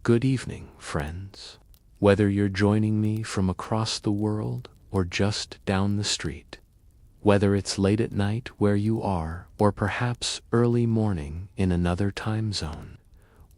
Good evening, friends. Whether you're joining me from across the world or just down the street, whether it's late at night where you are or perhaps early morning in another time zone,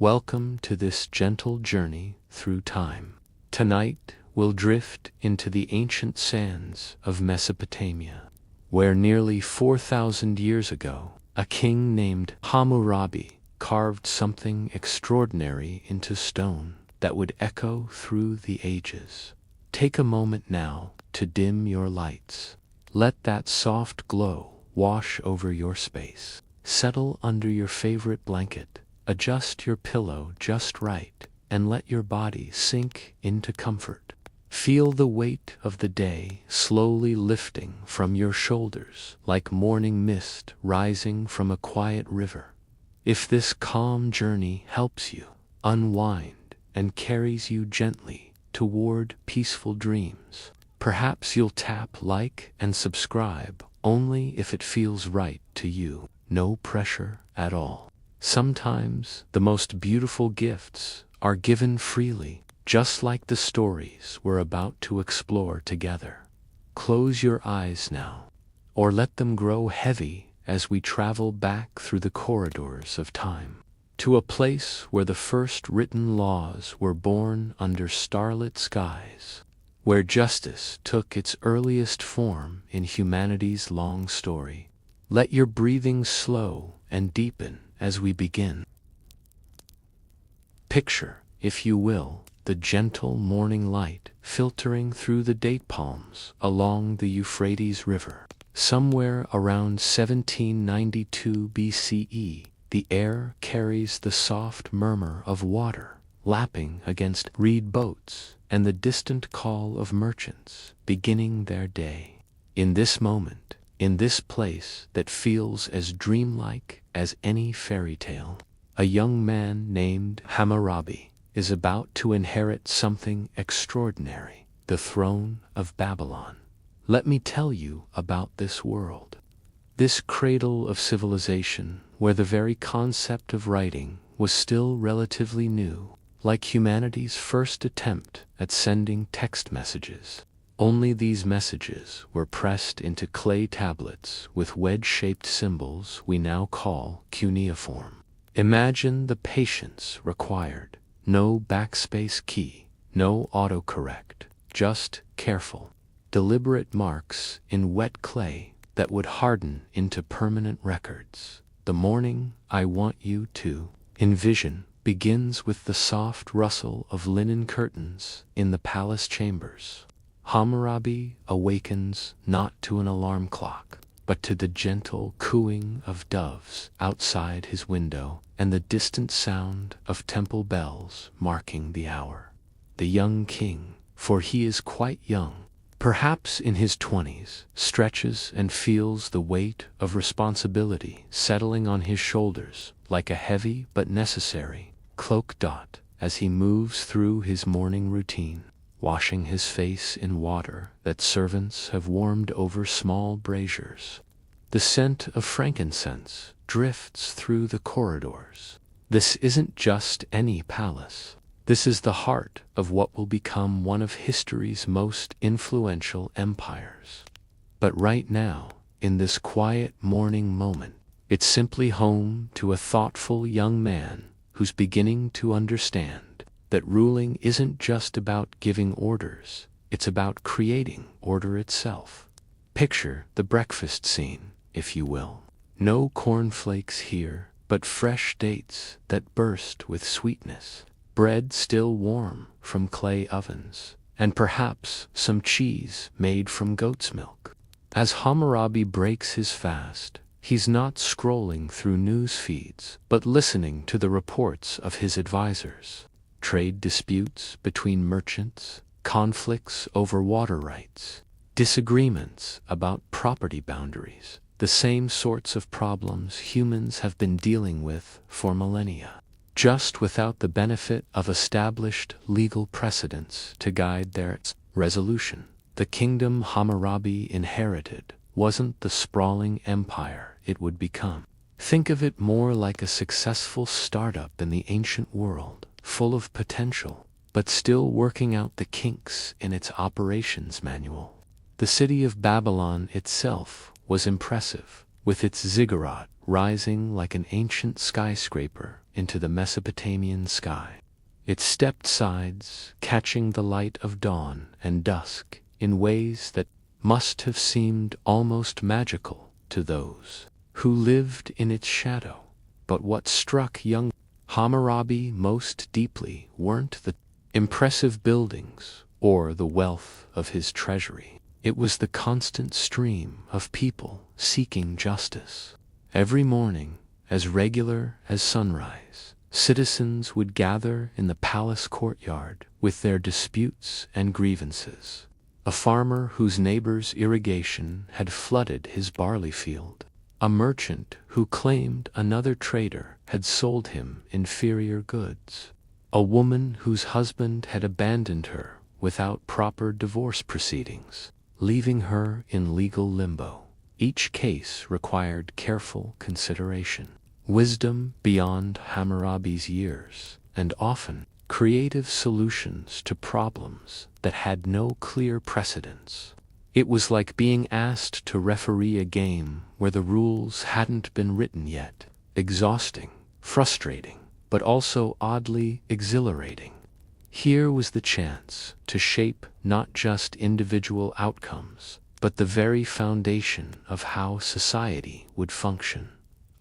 welcome to this gentle journey through time. Tonight we'll drift into the ancient sands of Mesopotamia, where nearly 4,000 years ago, a king named Hammurabi carved something extraordinary into stone that would echo through the ages. Take a moment now to dim your lights. Let that soft glow wash over your space. Settle under your favorite blanket, adjust your pillow just right, and let your body sink into comfort. Feel the weight of the day slowly lifting from your shoulders like morning mist rising from a quiet river. If this calm journey helps you unwind and carries you gently toward peaceful dreams, perhaps you'll tap like and subscribe only if it feels right to you. No pressure at all. Sometimes the most beautiful gifts are given freely, just like the stories we're about to explore together. Close your eyes now, or let them grow heavy as we travel back through the corridors of time, to a place where the first written laws were born under starlit skies, where justice took its earliest form in humanity's long story. Let your breathing slow and deepen as we begin. Picture, if you will, the gentle morning light filtering through the date palms along the Euphrates River. Somewhere around 1792 BCE, the air carries the soft murmur of water lapping against reed boats and the distant call of merchants beginning their day. In this moment, in this place that feels as dreamlike as any fairy tale, a young man named Hammurabi is about to inherit something extraordinary, the throne of Babylon. Let me tell you about this world, this cradle of civilization where the very concept of writing was still relatively new, like humanity's first attempt at sending text messages. Only these messages were pressed into clay tablets with wedge-shaped symbols we now call cuneiform. Imagine the patience required. No backspace key, no autocorrect, just careful, deliberate marks in wet clay that would harden into permanent records. The morning I want you to envision begins with the soft rustle of linen curtains in the palace chambers. Hammurabi awakens not to an alarm clock, but to the gentle cooing of doves outside his window and the distant sound of temple bells marking the hour. The young king, for he is quite young, perhaps in his 20s, stretches and feels the weight of responsibility settling on his shoulders like a heavy but necessary cloak as he moves through his morning routine, washing his face in water that servants have warmed over small braziers. The scent of frankincense drifts through the corridors. This isn't just any palace. This is the heart of what will become one of history's most influential empires. But right now, in this quiet morning moment, it's simply home to a thoughtful young man who's beginning to understand that ruling isn't just about giving orders, it's about creating order itself. Picture the breakfast scene, if you will. No cornflakes here, but fresh dates that burst with sweetness, bread still warm from clay ovens, and perhaps some cheese made from goat's milk. As Hammurabi breaks his fast, he's not scrolling through news feeds, but listening to the reports of his advisors. Trade disputes between merchants, conflicts over water rights, disagreements about property boundaries, the same sorts of problems humans have been dealing with for millennia, just without the benefit of established legal precedents to guide their resolution. The kingdom Hammurabi inherited wasn't the sprawling empire it would become. Think of it more like a successful startup in the ancient world, full of potential, but still working out the kinks in its operations manual. The city of Babylon itself was impressive, with its ziggurat rising like an ancient skyscraper into the Mesopotamian sky. Its stepped sides catching the light of dawn and dusk in ways that must have seemed almost magical to those who lived in its shadow. But what struck young Hammurabi most deeply weren't the impressive buildings or the wealth of his treasury. It was the constant stream of people seeking justice. Every morning, as regular as sunrise, citizens would gather in the palace courtyard with their disputes and grievances. A farmer whose neighbor's irrigation had flooded his barley field. A merchant who claimed another trader had sold him inferior goods. A woman whose husband had abandoned her without proper divorce proceedings, leaving her in legal limbo. Each case required careful consideration, wisdom beyond Hammurabi's years, and often creative solutions to problems that had no clear precedents. It was like being asked to referee a game where the rules hadn't been written yet. Exhausting, frustrating, but also oddly exhilarating. Here was the chance to shape not just individual outcomes, but the very foundation of how society would function.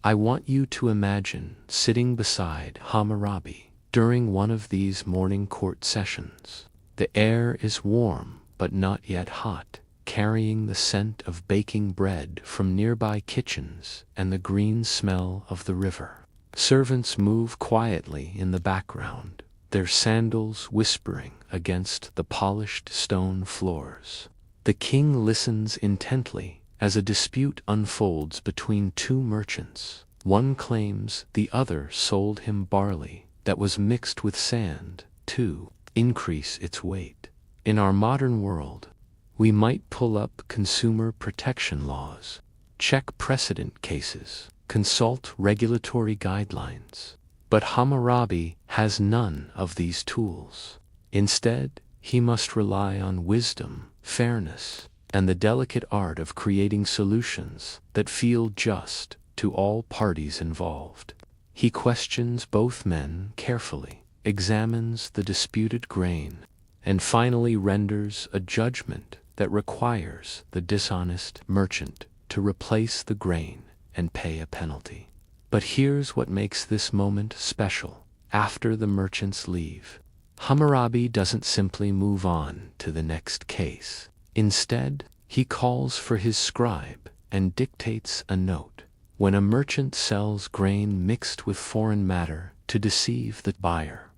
I want you to imagine sitting beside Hammurabi during one of these morning court sessions. The air is warm, but not yet hot, carrying the scent of baking bread from nearby kitchens and the green smell of the river. Servants move quietly in the background, their sandals whispering against the polished stone floors. The king listens intently as a dispute unfolds between two merchants. One claims the other sold him barley that was mixed with sand to increase its weight. In our modern world, we might pull up consumer protection laws, check precedent cases, consult regulatory guidelines. But Hammurabi has none of these tools. Instead, he must rely on wisdom, fairness, and the delicate art of creating solutions that feel just to all parties involved. He questions both men carefully, examines the disputed grain, and finally renders a judgment that requires the dishonest merchant to replace the grain and pay a penalty. But here's what makes this moment special. After the merchants leave, Hammurabi doesn't simply move on to the next case. Instead, he calls for his scribe and dictates a note. When a merchant sells grain mixed with foreign matter to deceive the buyer,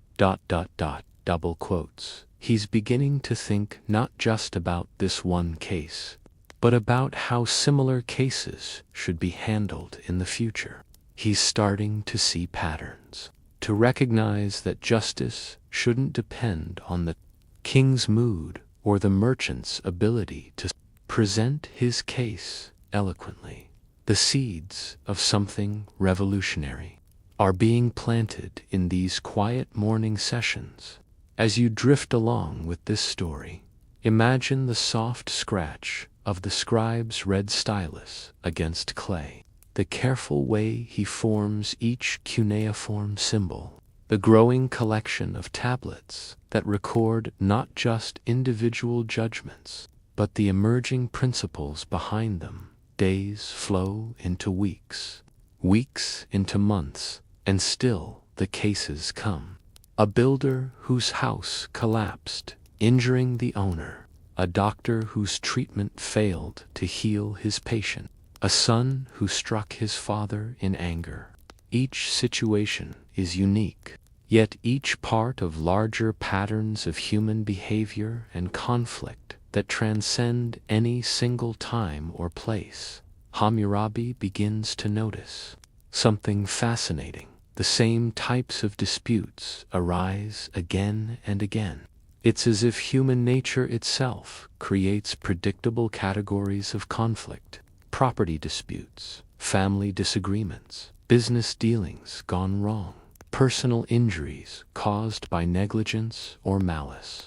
double quotes, he's beginning to think not just about this one case, but about how similar cases should be handled in the future. He's starting to see patterns, to recognize that justice shouldn't depend on the king's mood or the merchant's ability to present his case eloquently. The seeds of something revolutionary are being planted in these quiet morning sessions. As you drift along with this story, imagine the soft scratch of the scribe's red stylus against clay, the careful way he forms each cuneiform symbol, the growing collection of tablets that record not just individual judgments, but the emerging principles behind them. Days flow into weeks, weeks into months, and still the cases come. A builder whose house collapsed, injuring the owner. A doctor whose treatment failed to heal his patient. A son who struck his father in anger. Each situation is unique, yet each part of larger patterns of human behavior and conflict that transcend any single time or place. Hammurabi begins to notice something fascinating. The same types of disputes arise again and again. It's as if human nature itself creates predictable categories of conflict. Property disputes, family disagreements, business dealings gone wrong. personal injuries caused by negligence or malice.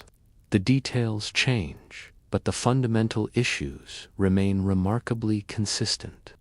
The details change, but the fundamental issues remain remarkably consistent.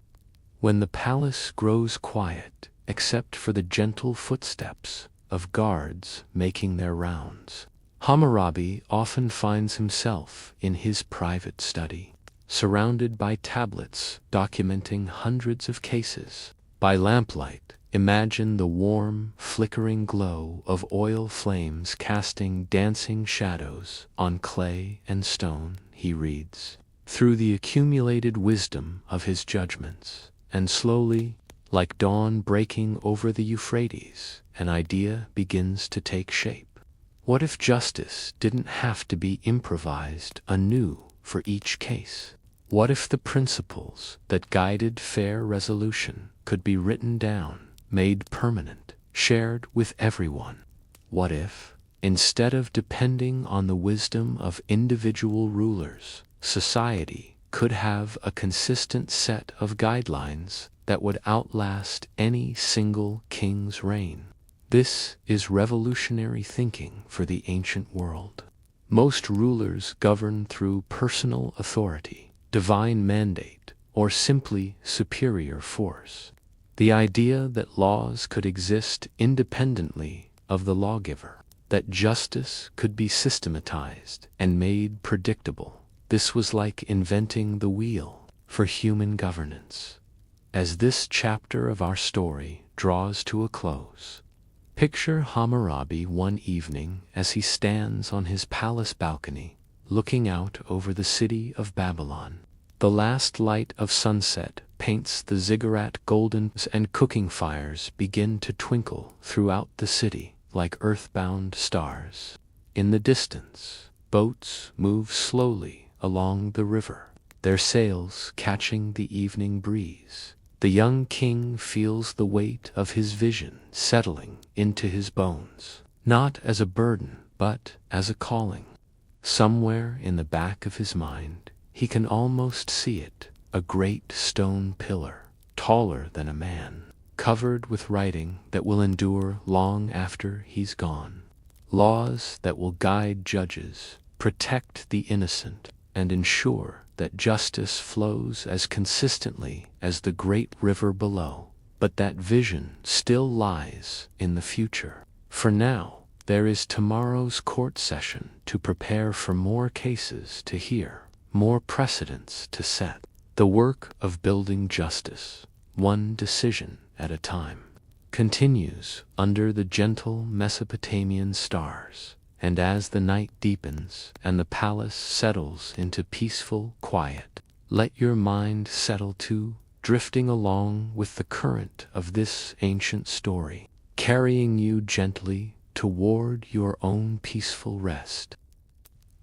When the palace grows quiet, except for the gentle footsteps of guards making their rounds, Hammurabi often finds himself in his private study, surrounded by tablets documenting hundreds of cases. By lamplight, imagine the warm, flickering glow of oil flames casting dancing shadows on clay and stone. He reads through the accumulated wisdom of his judgments, and slowly, like dawn breaking over the Euphrates, an idea begins to take shape. What if justice didn't have to be improvised anew for each case? What if the principles that guided fair resolution could be written down, made permanent, shared with everyone? What if, instead of depending on the wisdom of individual rulers, society could have a consistent set of guidelines that would outlast any single king's reign? This is revolutionary thinking for the ancient world. Most rulers govern through personal authority, divine mandate, or simply superior force. The idea that laws could exist independently of the lawgiver, that justice could be systematized and made predictable, this was like inventing the wheel for human governance. As this chapter of our story draws to a close, picture Hammurabi one evening as he stands on his palace balcony, looking out over the city of Babylon. The last light of sunset paints the ziggurat golden, and cooking fires begin to twinkle throughout the city like earthbound stars. In the distance, boats move slowly along the river, their sails catching the evening breeze. The young king feels the weight of his vision settling into his bones, not as a burden, but as a calling. Somewhere in the back of his mind, he can almost see it, a great stone pillar, taller than a man, covered with writing that will endure long after he's gone. Laws that will guide judges, protect the innocent, and ensure that justice flows as consistently as the great river below. But that vision still lies in the future. For now, there is tomorrow's court session to prepare for more cases to hear, more precedents to set. The work of building justice, one decision at a time, continues under the gentle Mesopotamian stars. And as the night deepens and the palace settles into peaceful quiet, let your mind settle too, drifting along with the current of this ancient story, carrying you gently toward your own peaceful rest.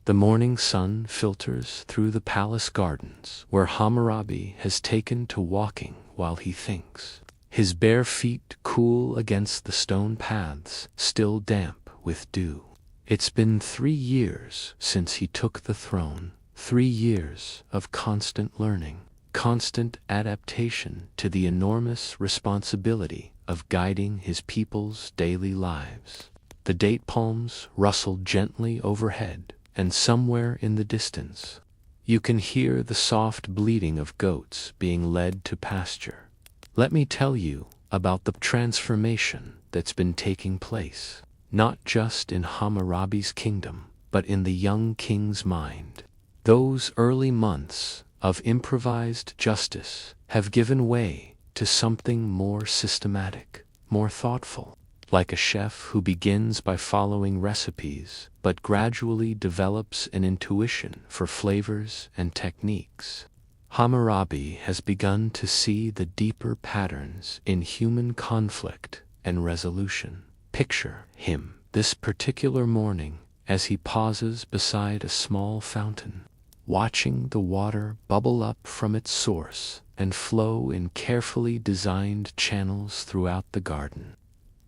The morning sun filters through the palace gardens, where Hammurabi has taken to walking while he thinks, his bare feet cool against the stone paths still damp with dew. It's been 3 years since he took the throne, 3 years of constant learning, constant adaptation to the enormous responsibility of guiding his people's daily lives. The date palms rustle gently overhead, and somewhere in the distance, you can hear the soft bleating of goats being led to pasture. Let me tell you about the transformation that's been taking place, not just in Hammurabi's kingdom, but in the young king's mind. Those early months of improvised justice have given way to something more systematic, more thoughtful. Like a chef who begins by following recipes, but gradually develops an intuition for flavors and techniques, Hammurabi has begun to see the deeper patterns in human conflict and resolution. Picture him this particular morning as he pauses beside a small fountain, watching the water bubble up from its source and flow in carefully designed channels throughout the garden.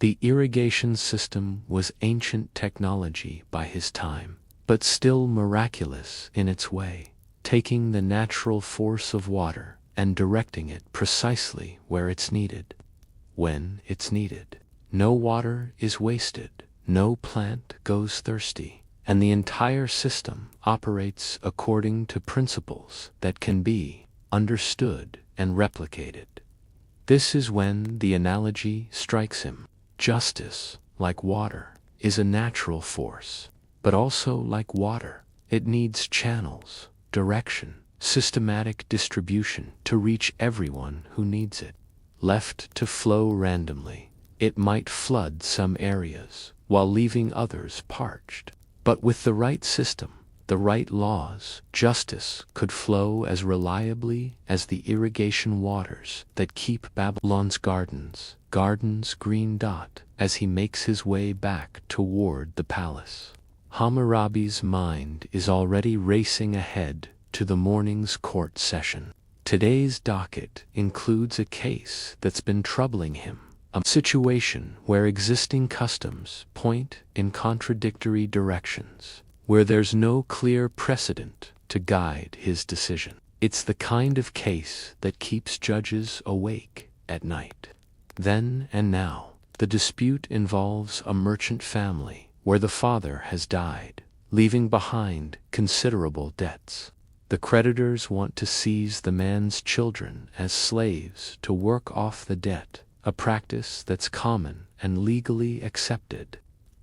The irrigation system was ancient technology by his time, but still miraculous in its way, taking the natural force of water and directing it precisely where it's needed, when it's needed. No water is wasted, no plant goes thirsty, and the entire system operates according to principles that can be understood and replicated. This is when the analogy strikes him. Justice, like water, is a natural force, but also like water, it needs channels, direction, systematic distribution to reach everyone who needs it. Left to flow randomly, it might flood some areas while leaving others parched. But with the right system, the right laws, justice could flow as reliably as the irrigation waters that keep Babylon's gardens green dot as he makes his way back toward the palace. Hammurabi's mind is already racing ahead to the morning's court session. Today's docket includes a case that's been troubling him, a situation where existing customs point in contradictory directions, where there's no clear precedent to guide his decision. It's the kind of case that keeps judges awake at night. Then and now, the dispute involves a merchant family where the father has died, leaving behind considerable debts. The creditors want to seize the man's children as slaves to work off the debt, a practice that's common and legally accepted.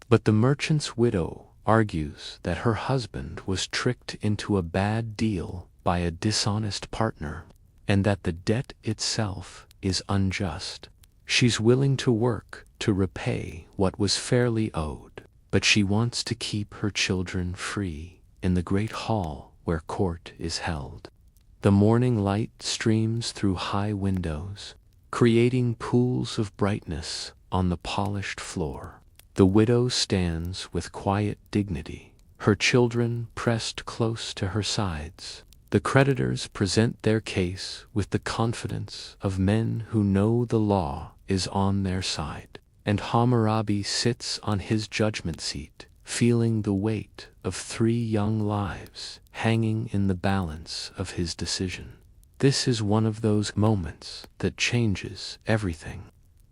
But the merchant's widow argues that her husband was tricked into a bad deal by a dishonest partner, and that the debt itself is unjust. She's willing to work to repay what was fairly owed, but she wants to keep her children free in the great hall where court is held. The morning light streams through high windows, creating pools of brightness on the polished floor. The widow stands with quiet dignity, her children pressed close to her sides. The creditors present their case with the confidence of men who know the law is on their side, and Hammurabi sits on his judgment seat, feeling the weight of 3 young lives hanging in the balance of his decision. This is one of those moments that changes everything.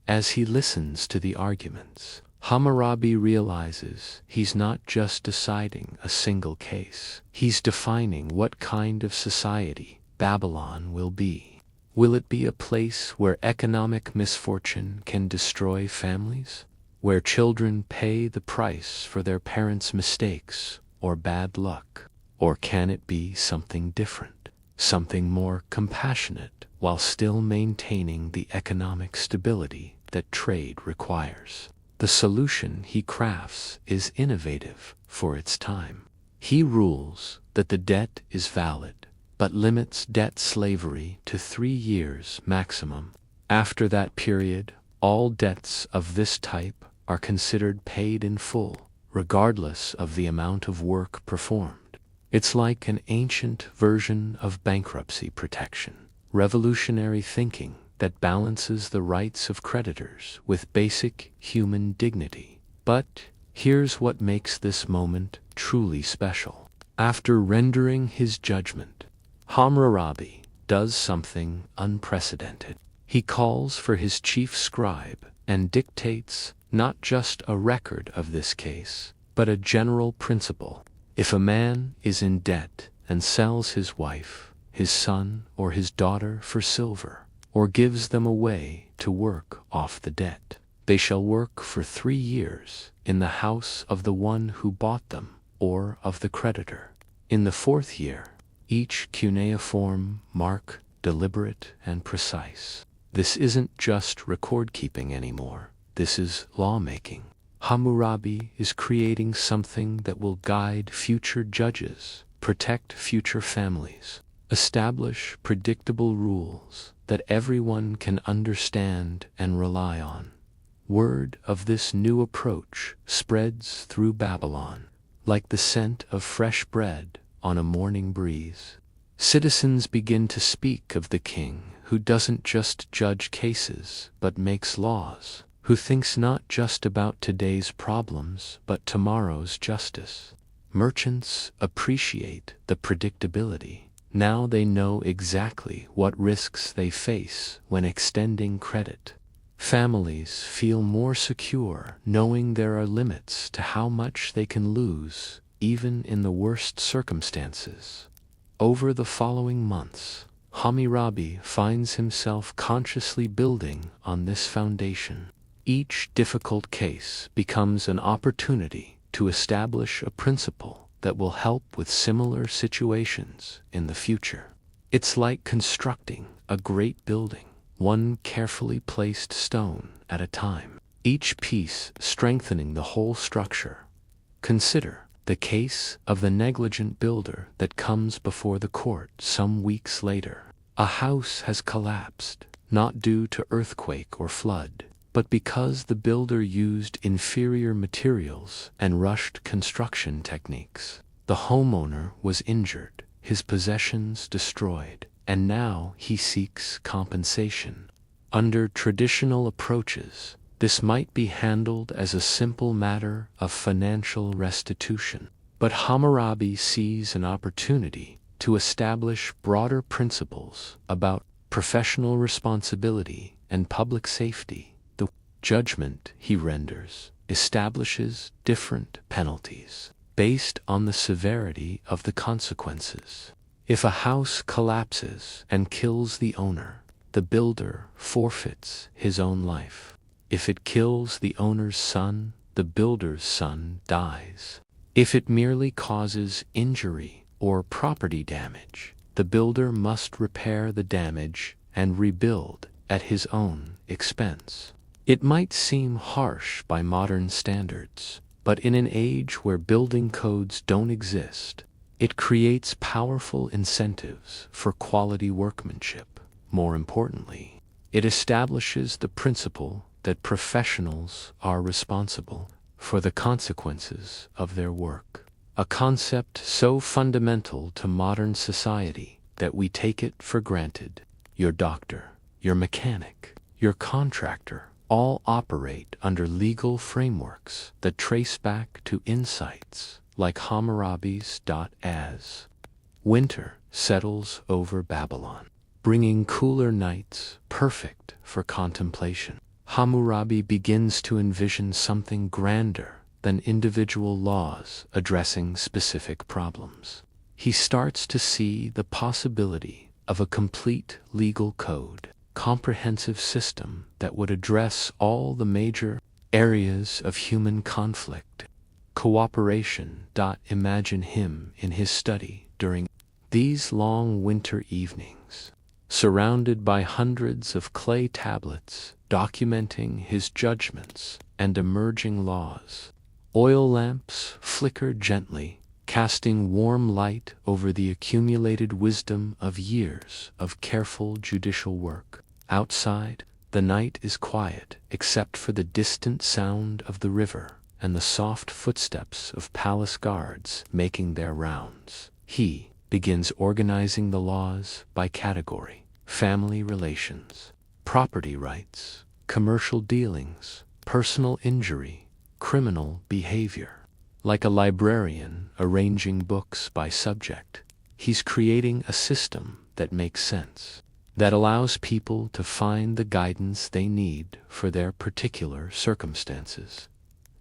As he listens to the arguments, Hammurabi realizes he's not just deciding a single case. He's defining what kind of society Babylon will be. Will it be a place where economic misfortune can destroy families? Where children pay the price for their parents' mistakes or bad luck? Or can it be something different, something more compassionate while still maintaining the economic stability that trade requires? The solution he crafts is innovative for its time. He rules that the debt is valid, but limits debt slavery to 3 years maximum. After that period, all debts of this type are considered paid in full, regardless of the amount of work performed. It's like an ancient version of bankruptcy protection, revolutionary thinking that balances the rights of creditors with basic human dignity. But here's what makes this moment truly special. After rendering his judgment, Hammurabi does something unprecedented. He calls for his chief scribe and dictates not just a record of this case, but a general principle. If a man is in debt and sells his wife, his son, or his daughter for silver, or gives them away to work off the debt, they shall work for 3 years in the house of the one who bought them, or of the creditor. In the 4th year, each cuneiform mark deliberate and precise. This isn't just record-keeping anymore. This is lawmaking. Hammurabi is creating something that will guide future judges, protect future families, establish predictable rules that everyone can understand and rely on. Word of this new approach spreads through Babylon, like the scent of fresh bread on a morning breeze. Citizens begin to speak of the king who doesn't just judge cases but makes laws, who thinks not just about today's problems but tomorrow's justice. Merchants appreciate the predictability. Now they know exactly what risks they face when extending credit. Families feel more secure knowing there are limits to how much they can lose, even in the worst circumstances. Over the following months, Hammurabi finds himself consciously building on this foundation. Each difficult case becomes an opportunity to establish a principle that will help with similar situations in the future. It's like constructing a great building, one carefully placed stone at a time, each piece strengthening the whole structure. Consider the case of the negligent builder that comes before the court some weeks later. A house has collapsed, not due to earthquake or flood, but because the builder used inferior materials and rushed construction techniques. The homeowner was injured, his possessions destroyed, and now he seeks compensation. Under traditional approaches, this might be handled as a simple matter of financial restitution. But Hammurabi sees an opportunity to establish broader principles about professional responsibility and public safety. The judgment he renders establishes different penalties based on the severity of the consequences. If a house collapses and kills the owner, the builder forfeits his own life. If it kills the owner's son, the builder's son dies. If it merely causes injury or property damage, the builder must repair the damage and rebuild at his own expense. It might seem harsh by modern standards, but in an age where building codes don't exist, it creates powerful incentives for quality workmanship. More importantly, it establishes the principle that professionals are responsible for the consequences of their work, a concept so fundamental to modern society that we take it for granted. Your doctor, your mechanic, your contractor all operate under legal frameworks that trace back to insights like Hammurabi's. As winter settles over Babylon, bringing cooler nights perfect for contemplation, Hammurabi begins to envision something grander than individual laws addressing specific problems. He starts to see the possibility of a complete legal code, comprehensive system that would address all the major areas of human conflict. Cooperation. Imagine him in his study during these long winter evenings, surrounded by hundreds of clay tablets documenting his judgments and emerging laws. Oil lamps flicker gently, casting warm light over the accumulated wisdom of years of careful judicial work. Outside, the night is quiet except for the distant sound of the river and the soft footsteps of palace guards making their rounds. He begins organizing the laws by category: family relations, property rights, commercial dealings, personal injury, criminal behavior. Like a librarian arranging books by subject, he's creating a system that makes sense, that allows people to find the guidance they need for their particular circumstances.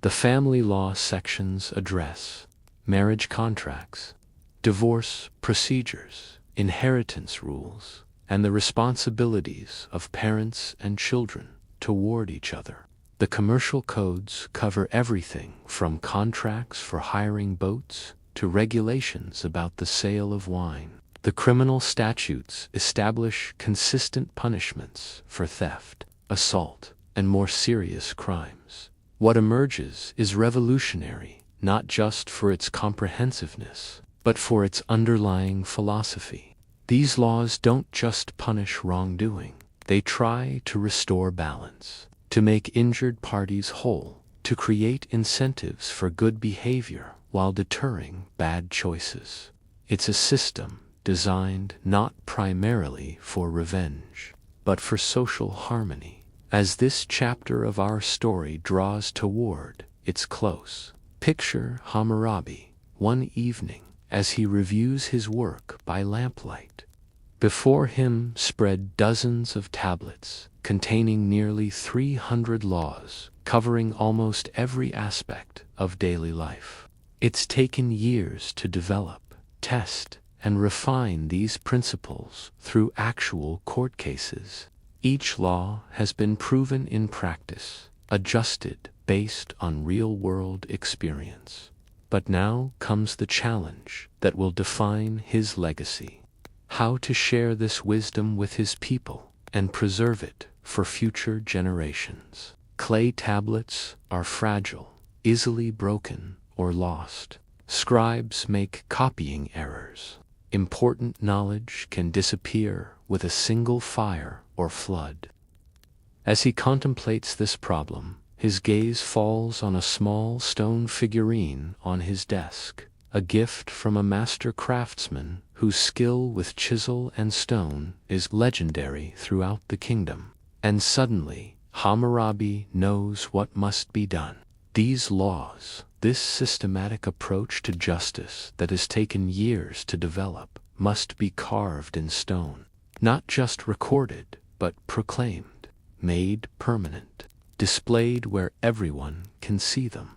The family law sections address marriage contracts, divorce procedures, inheritance rules, and the responsibilities of parents and children toward each other. The commercial codes cover everything from contracts for hiring boats to regulations about the sale of wine. The criminal statutes establish consistent punishments for theft, assault, and more serious crimes. What emerges is revolutionary, not just for its comprehensiveness, but for its underlying philosophy. These laws don't just punish wrongdoing, they try to restore balance, to make injured parties whole, to create incentives for good behavior while deterring bad choices. It's a system designed not primarily for revenge, but for social harmony. As this chapter of our story draws toward its close, picture Hammurabi one evening as he reviews his work by lamplight. Before him spread dozens of tablets containing nearly 300 laws, covering almost every aspect of daily life. It's taken years to develop, test, and refine these principles through actual court cases. Each law has been proven in practice, adjusted based on real-world experience. But now comes the challenge that will define his legacy: how to share this wisdom with his people and preserve it for future generations. Clay tablets are fragile, easily broken or lost. Scribes make copying errors. Important knowledge can disappear with a single fire or flood. As he contemplates this problem, his gaze falls on a small stone figurine on his desk, a gift from a master craftsman whose skill with chisel and stone is legendary throughout the kingdom. And suddenly, Hammurabi knows what must be done. These laws, this systematic approach to justice that has taken years to develop, must be carved in stone. Not just recorded, but proclaimed, made permanent, displayed where everyone can see them.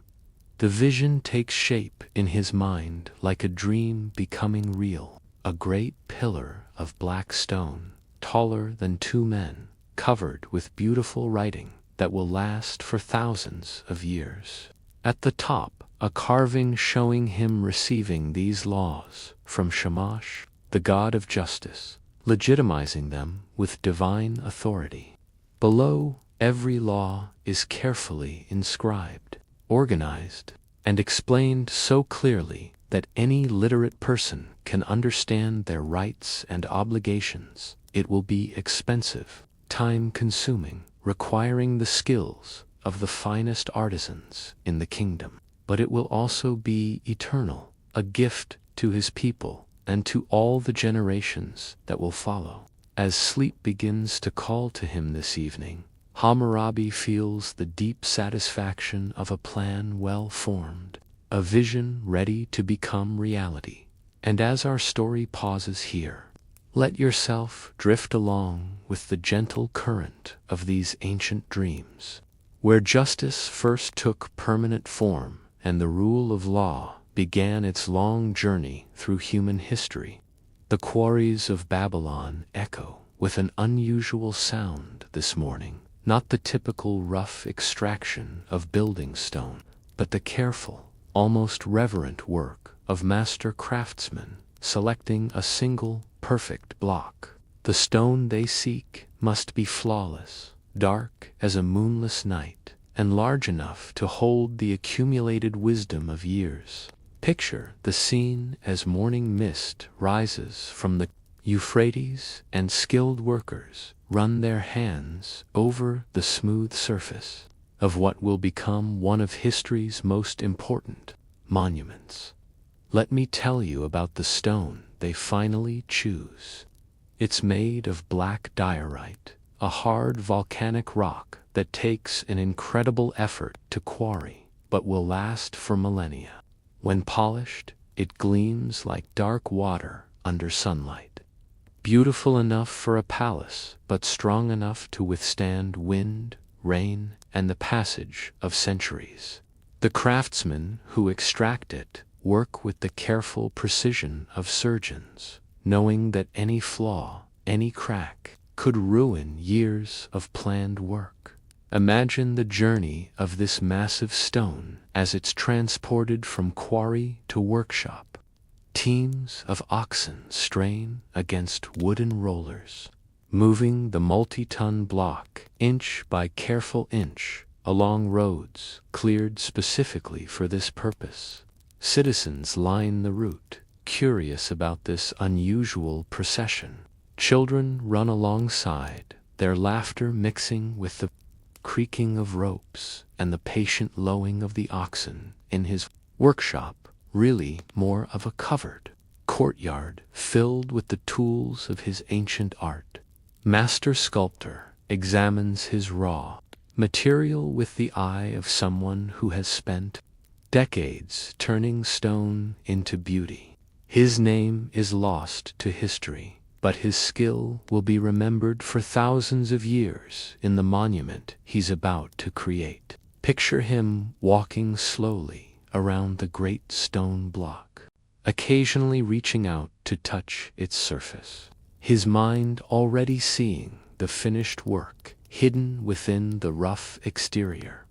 The vision takes shape in his mind like a dream becoming real. A great pillar of black stone, taller than 2 men, covered with beautiful writing that will last for thousands of years. At the top, a carving showing him receiving these laws from Shamash, the god of justice, legitimizing them with divine authority. Below, every law is carefully inscribed, organized, and explained so clearly that any literate person can understand their rights and obligations. It will be expensive, time-consuming, requiring the skills of the finest artisans in the kingdom. But it will also be eternal, a gift to his people and to all the generations that will follow. As sleep begins to call to him this evening, Hammurabi feels the deep satisfaction of a plan well formed, a vision ready to become reality. And as our story pauses here, let yourself drift along with the gentle current of these ancient dreams, where justice first took permanent form and the rule of law began its long journey through human history. The quarries of Babylon echo with an unusual sound this morning, not the typical rough extraction of building stone, but the careful, almost reverent work of master craftsmen selecting a single perfect block. The stone they seek must be flawless, dark as a moonless night, and large enough to hold the accumulated wisdom of years. Picture the scene as morning mist rises from the Euphrates and skilled workers run their hands over the smooth surface of what will become one of history's most important monuments. Let me tell you about the stone they finally choose. It's made of black diorite, a hard volcanic rock that takes an incredible effort to quarry, but will last for millennia. When polished, it gleams like dark water under sunlight. Beautiful enough for a palace, but strong enough to withstand wind, rain, and the passage of centuries. The craftsmen who extract it work with the careful precision of surgeons, knowing that any flaw, any crack, could ruin years of planned work. Imagine the journey of this massive stone as it's transported from quarry to workshop. Teams of oxen strain against wooden rollers, moving the multi-ton block inch by careful inch along roads cleared specifically for this purpose. Citizens line the route, curious about this unusual procession. Children run alongside, their laughter mixing with the creaking of ropes and the patient lowing of the oxen in his workshop, really more of a covered courtyard filled with the tools of his ancient art. Master sculptor examines his raw material with the eye of someone who has spent decades turning stone into beauty. His name is lost to history, but his skill will be remembered for thousands of years in the monument he's about to create. Picture him walking slowly around the great stone block, occasionally reaching out to touch its surface, his mind already seeing the finished work hidden within the rough exterior.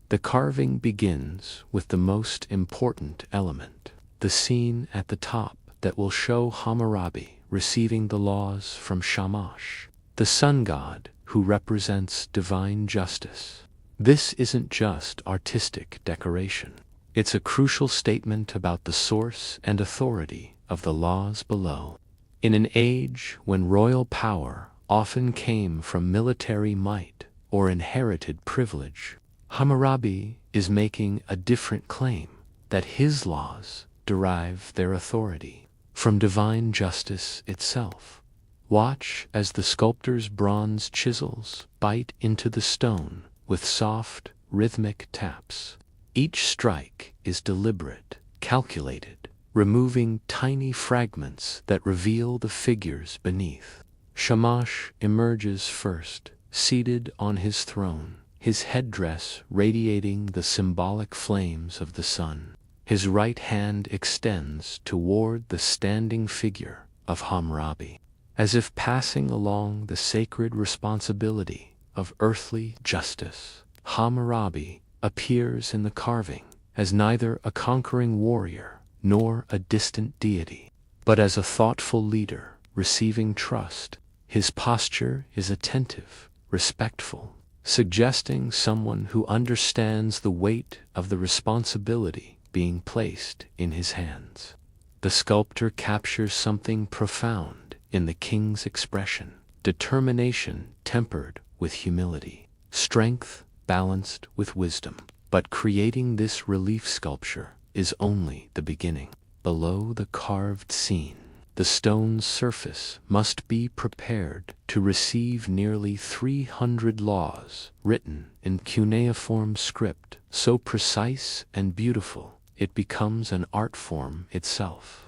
The carving begins with the most important element, the scene at the top that will show Hammurabi receiving the laws from Shamash, the sun god who represents divine justice. This isn't just artistic decoration. It's a crucial statement about the source and authority of the laws below. In an age when royal power often came from military might or inherited privilege, Hammurabi is making a different claim, that his laws derive their authority from divine justice itself. Watch as the sculptor's bronze chisels bite into the stone with soft, rhythmic taps. Each strike is deliberate, calculated, removing tiny fragments that reveal the figures beneath. Shamash emerges first, seated on his throne, his headdress radiating the symbolic flames of the sun. His right hand extends toward the standing figure of Hammurabi, as if passing along the sacred responsibility of earthly justice. Hammurabi appears in the carving as neither a conquering warrior nor a distant deity, but as a thoughtful leader receiving trust. His posture is attentive, respectful, suggesting someone who understands the weight of the responsibility being placed in his hands. The sculptor captures something profound in the king's expression, determination tempered with humility, strength balanced with wisdom. But creating this relief sculpture is only the beginning. Below the carved scene, the stone's surface must be prepared to receive nearly 300 laws written in cuneiform script, so precise and beautiful it becomes an art form itself.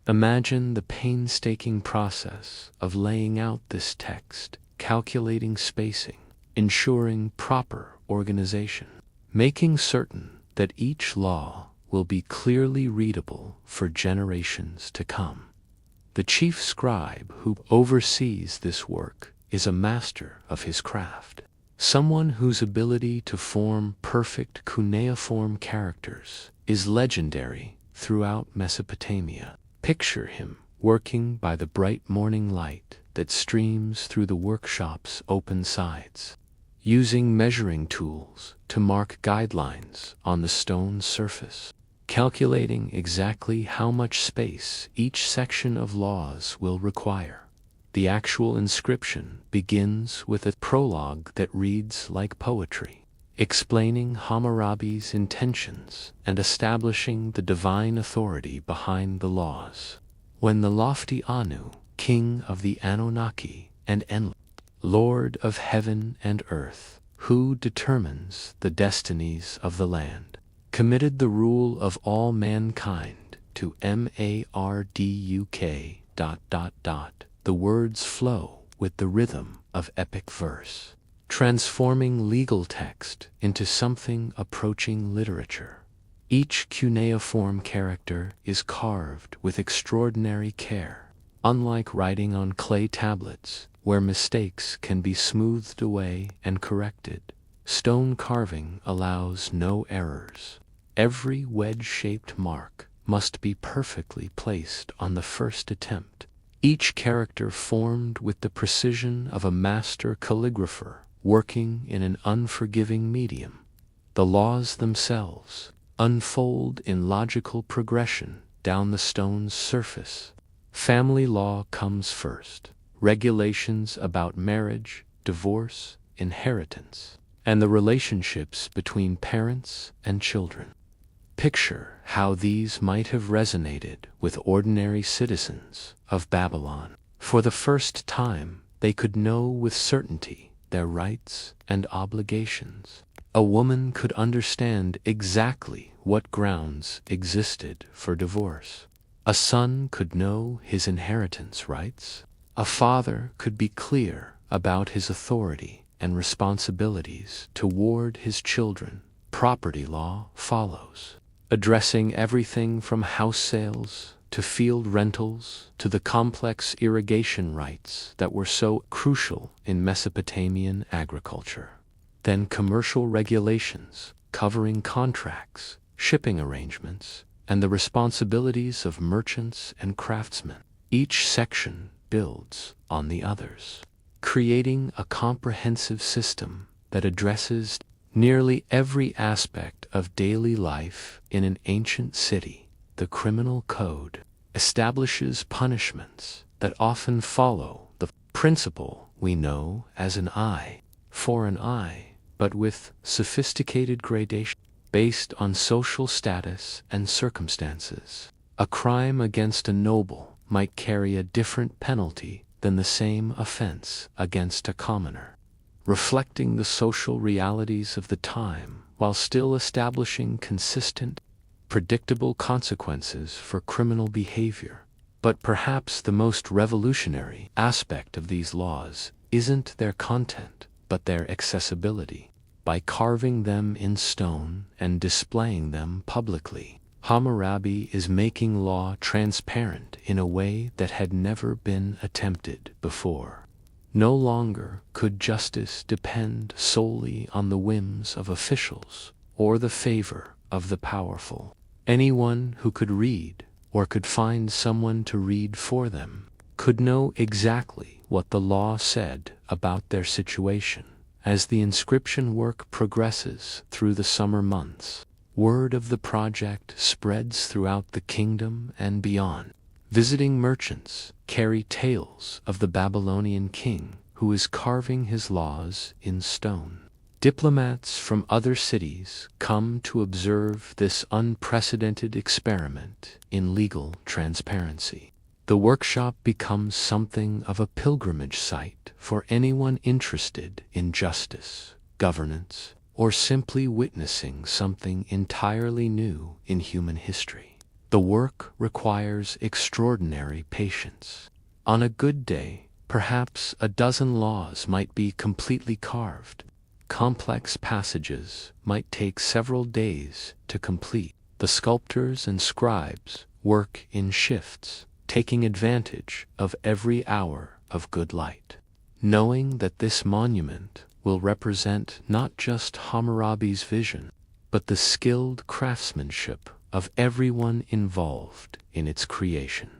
Imagine the painstaking process of laying out this text, calculating spacing, ensuring proper organization, making certain that each law will be clearly readable for generations to come. The chief scribe who oversees this work is a master of his craft, someone whose ability to form perfect cuneiform characters is legendary throughout Mesopotamia. Picture him working by the bright morning light that streams through the workshop's open sides, using measuring tools to mark guidelines on the stone surface, calculating exactly how much space each section of laws will require. The actual inscription begins with a prologue that reads like poetry, explaining Hammurabi's intentions and establishing the divine authority behind the laws. When the lofty Anu, king of the Anunnaki and Enlil, Lord of heaven and earth, who determines the destinies of the land, committed the rule of all mankind to Marduk ... The words flow with the rhythm of epic verse, transforming legal text into something approaching literature. Each cuneiform character is carved with extraordinary care. Unlike writing on clay tablets, where mistakes can be smoothed away and corrected, stone carving allows no errors. Every wedge-shaped mark must be perfectly placed on the first attempt, each character formed with the precision of a master calligrapher working in an unforgiving medium. The laws themselves unfold in logical progression down the stone's surface. Family law comes first, regulations about marriage, divorce, inheritance, and the relationships between parents and children. Picture how these might have resonated with ordinary citizens of Babylon. For the first time, they could know with certainty their rights and obligations. A woman could understand exactly what grounds existed for divorce. A son could know his inheritance rights. A father could be clear about his authority and responsibilities toward his children. Property law follows, addressing everything from house sales to field rentals to the complex irrigation rights that were so crucial in Mesopotamian agriculture. Then commercial regulations covering contracts, shipping arrangements, and the responsibilities of merchants and craftsmen. Each section builds on the others, creating a comprehensive system that addresses nearly every aspect of daily life in an ancient city. The criminal code establishes punishments that often follow the principle we know as an eye for an eye, but with sophisticated gradation based on social status and circumstances. A crime against a noble might carry a different penalty than the same offense against a commoner, reflecting the social realities of the time while still establishing consistent, predictable consequences for criminal behavior. But perhaps the most revolutionary aspect of these laws isn't their content, but their accessibility. By carving them in stone and displaying them publicly, Hammurabi is making law transparent in a way that had never been attempted before. No longer could justice depend solely on the whims of officials or the favor of the powerful. Anyone who could read, or could find someone to read for them, could know exactly what the law said about their situation. As the inscription work progresses through the summer months, word of the project spreads throughout the kingdom and beyond. Visiting merchants carry tales of the Babylonian king who is carving his laws in stone. Diplomats from other cities come to observe this unprecedented experiment in legal transparency. The workshop becomes something of a pilgrimage site for anyone interested in justice, governance, or simply witnessing something entirely new in human history. The work requires extraordinary patience. On a good day, perhaps a dozen laws might be completely carved. Complex passages might take several days to complete. The sculptors and scribes work in shifts, taking advantage of every hour of good light, knowing that this monument will represent not just Hammurabi's vision, but the skilled craftsmanship of everyone involved in its creation.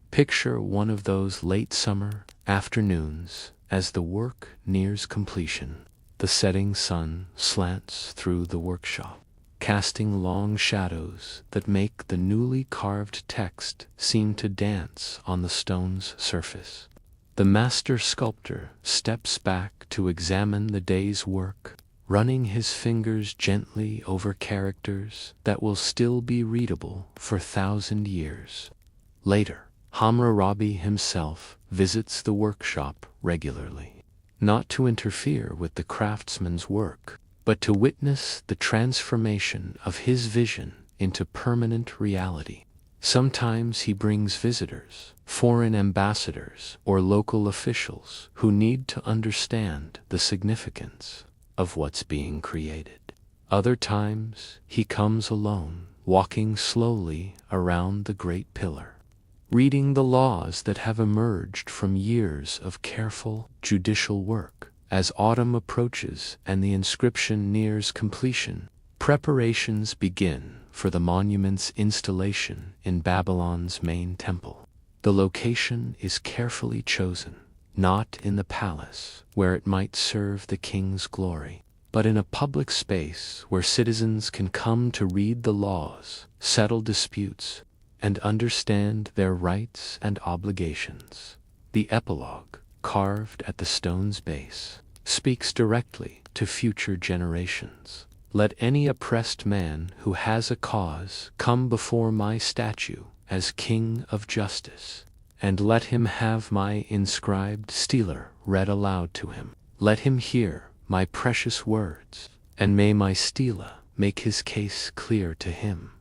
Picture one of those late summer afternoons as the work nears completion. The setting sun slants through the workshop, casting long shadows that make the newly carved text seem to dance on the stone's surface. The master sculptor steps back to examine the day's work, running his fingers gently over characters that will still be readable for 1,000 years. Later, Hammurabi himself visits the workshop regularly, not to interfere with the craftsman's work, but to witness the transformation of his vision into permanent reality. Sometimes he brings visitors, foreign ambassadors, or local officials who need to understand the significance of what's being created. Other times, he comes alone, walking slowly around the great pillar, reading the laws that have emerged from years of careful judicial work. As autumn approaches and the inscription nears completion, preparations begin for the monument's installation in Babylon's main temple. The location is carefully chosen, not in the palace where it might serve the king's glory, but in a public space where citizens can come to read the laws, settle disputes, and understand their rights and obligations. The epilogue, carved at the stone's base, speaks directly to future generations. Let any oppressed man who has a cause come before my statue as King of Justice, and let him have my inscribed stela read aloud to him. Let him hear my precious words, and may my stela make his case clear to him.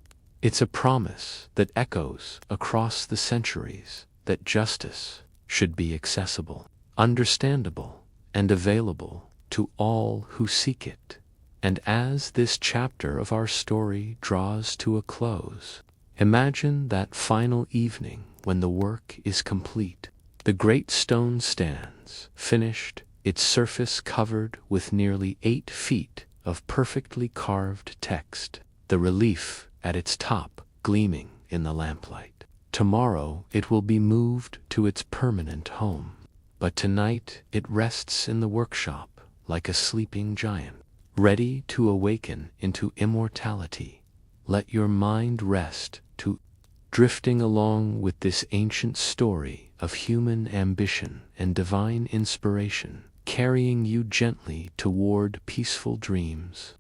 It's a promise that echoes across the centuries, that justice should be accessible, understandable, and available to all who seek it. And as this chapter of our story draws to a close, imagine that final evening when the work is complete. The great stone stands, finished, its surface covered with nearly 8 feet of perfectly carved text, the relief at its top gleaming in the lamplight. Tomorrow it will be moved to its permanent home, but tonight it rests in the workshop like a sleeping giant, ready to awaken into immortality. Let your mind rest to drifting along with this ancient story of human ambition and divine inspiration, carrying you gently toward peaceful dreams.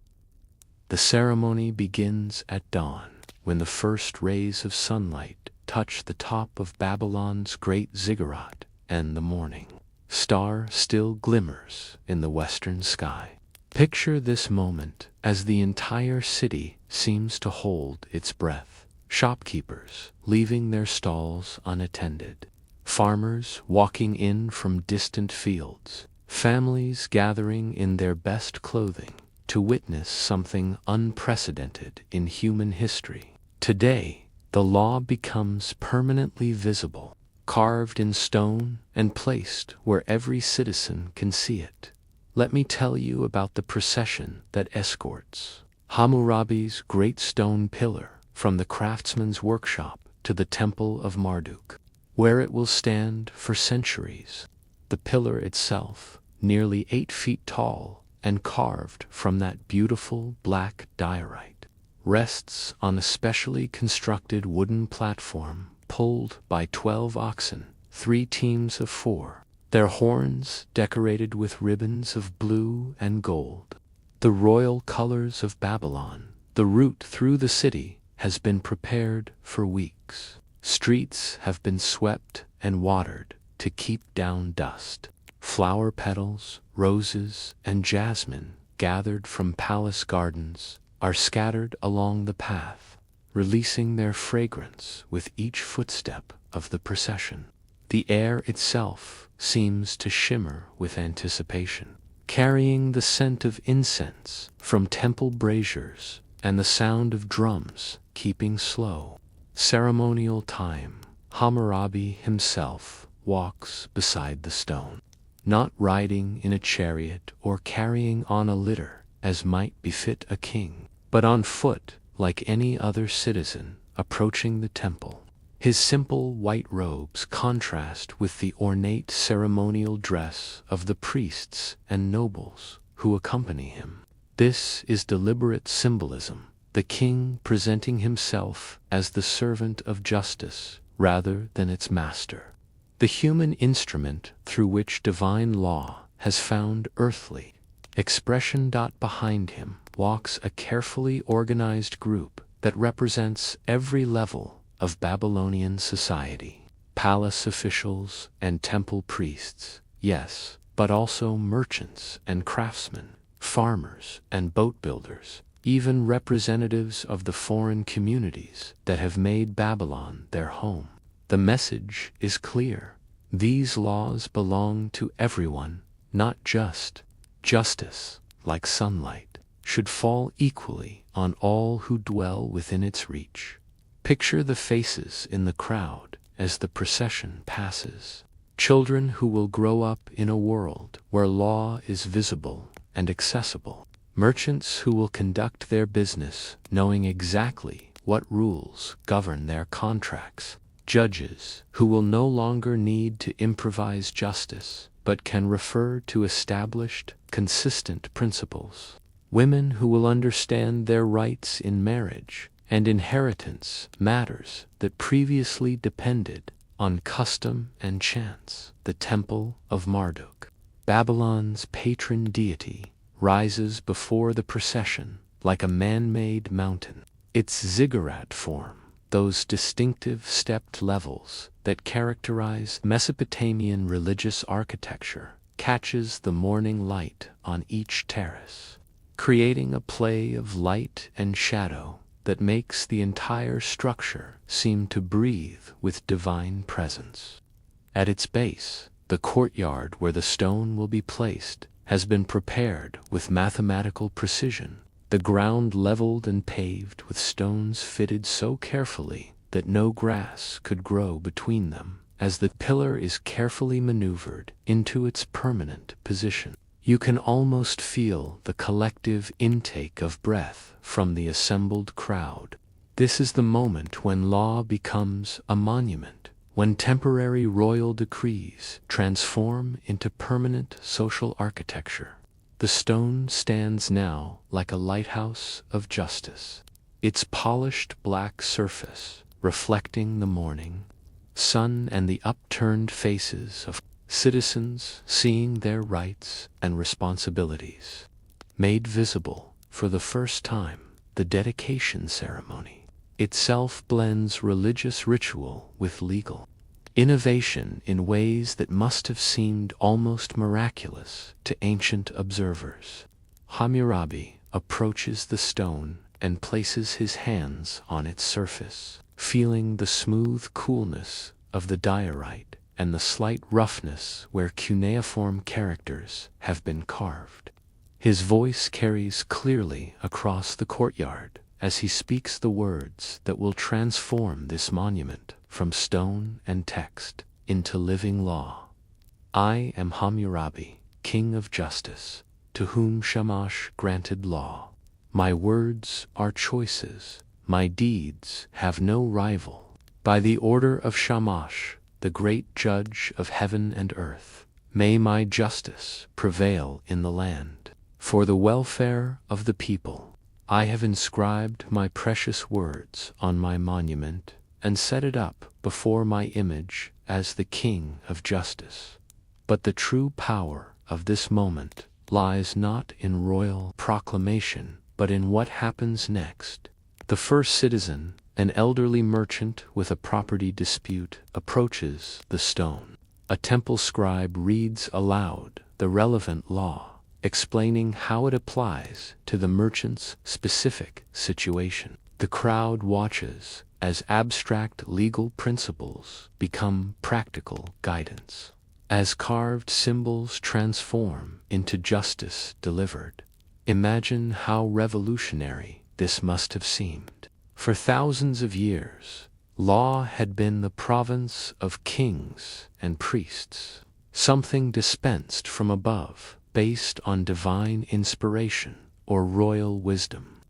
The ceremony begins at dawn, when the first rays of sunlight touch the top of Babylon's great ziggurat, and the morning star still glimmers in the western sky. Picture this moment as the entire city seems to hold its breath. Shopkeepers leaving their stalls unattended, farmers walking in from distant fields, families gathering in their best clothing to witness something unprecedented in human history. Today, the law becomes permanently visible, carved in stone and placed where every citizen can see it. Let me tell you about the procession that escorts Hammurabi's great stone pillar from the craftsman's workshop to the temple of Marduk, where it will stand for centuries. The pillar itself, nearly 8 feet tall and carved from that beautiful black diorite, rests on a specially constructed wooden platform pulled by 12 oxen, 3 teams of 4, their horns decorated with ribbons of blue and gold. The royal colors of Babylon. The route through the city has been prepared for weeks. Streets have been swept and watered to keep down dust. Flower petals, roses, and jasmine, gathered from palace gardens, are scattered along the path, releasing their fragrance with each footstep of the procession. The air itself seems to shimmer with anticipation, carrying the scent of incense from temple braziers and the sound of drums keeping slow. Ceremonial time. Hammurabi himself walks beside the stone, not riding in a chariot or carrying on a litter as might befit a king, but on foot like any other citizen approaching the temple. His simple white robes contrast with the ornate ceremonial dress of the priests and nobles who accompany him. This is deliberate symbolism, the king presenting himself as the servant of justice rather than its master, the human instrument through which divine law has found earthly expression. Behind him walks a carefully organized group that represents every level of Babylonian society. Palace officials and temple priests, yes, but also merchants and craftsmen, farmers and boat builders, even representatives of the foreign communities that have made Babylon their home. The message is clear. These laws belong to everyone, not just justice, like sunlight, should fall equally on all who dwell within its reach. Picture the faces in the crowd as the procession passes. Children who will grow up in a world where law is visible and accessible. Merchants who will conduct their business knowing exactly what rules govern their contracts. Judges who will no longer need to improvise justice, but can refer to established, consistent principles. Women who will understand their rights in marriage and inheritance matters that previously depended on custom and chance. The Temple of Marduk, Babylon's patron deity, rises before the procession like a man-made mountain. Its ziggurat form, those distinctive stepped levels that characterize Mesopotamian religious architecture, catches the morning light on each terrace, creating a play of light and shadow that makes the entire structure seem to breathe with divine presence. At its base, the courtyard where the stone will be placed has been prepared with mathematical precision, the ground leveled and paved with stones fitted so carefully that no grass could grow between them. As the pillar is carefully maneuvered into its permanent position, you can almost feel the collective intake of breath from the assembled crowd. This is the moment when law becomes a monument, when temporary royal decrees transform into permanent social architecture. The stone stands now like a lighthouse of justice, its polished black surface reflecting the morning sun and the upturned faces of citizens seeing their rights and responsibilities. Made visible for the first time, the dedication ceremony itself blends religious ritual with legal innovation in ways that must have seemed almost miraculous to ancient observers. Hammurabi approaches the stone and places his hands on its surface, feeling the smooth coolness of the diorite and the slight roughness where cuneiform characters have been carved. His voice carries clearly across the courtyard as he speaks the words that will transform this monument from stone and text into living law. I am Hammurabi, king of justice, to whom Shamash granted law. My words are choices, my deeds have no rival. By the order of Shamash, the great judge of heaven and earth, may my justice prevail in the land. For the welfare of the people, I have inscribed my precious words on my monument and set it up before my image as the king of justice. But the true power of this moment lies not in royal proclamation, but in what happens next. The first citizen, an elderly merchant with a property dispute, approaches the stone. A temple scribe reads aloud the relevant law, explaining how it applies to the merchant's specific situation. The crowd watches as abstract legal principles become practical guidance, as carved symbols transform into justice delivered. Imagine how revolutionary this must have seemed. For thousands of years, law had been the province of kings and priests, something dispensed from above, based on divine inspiration or royal wisdom.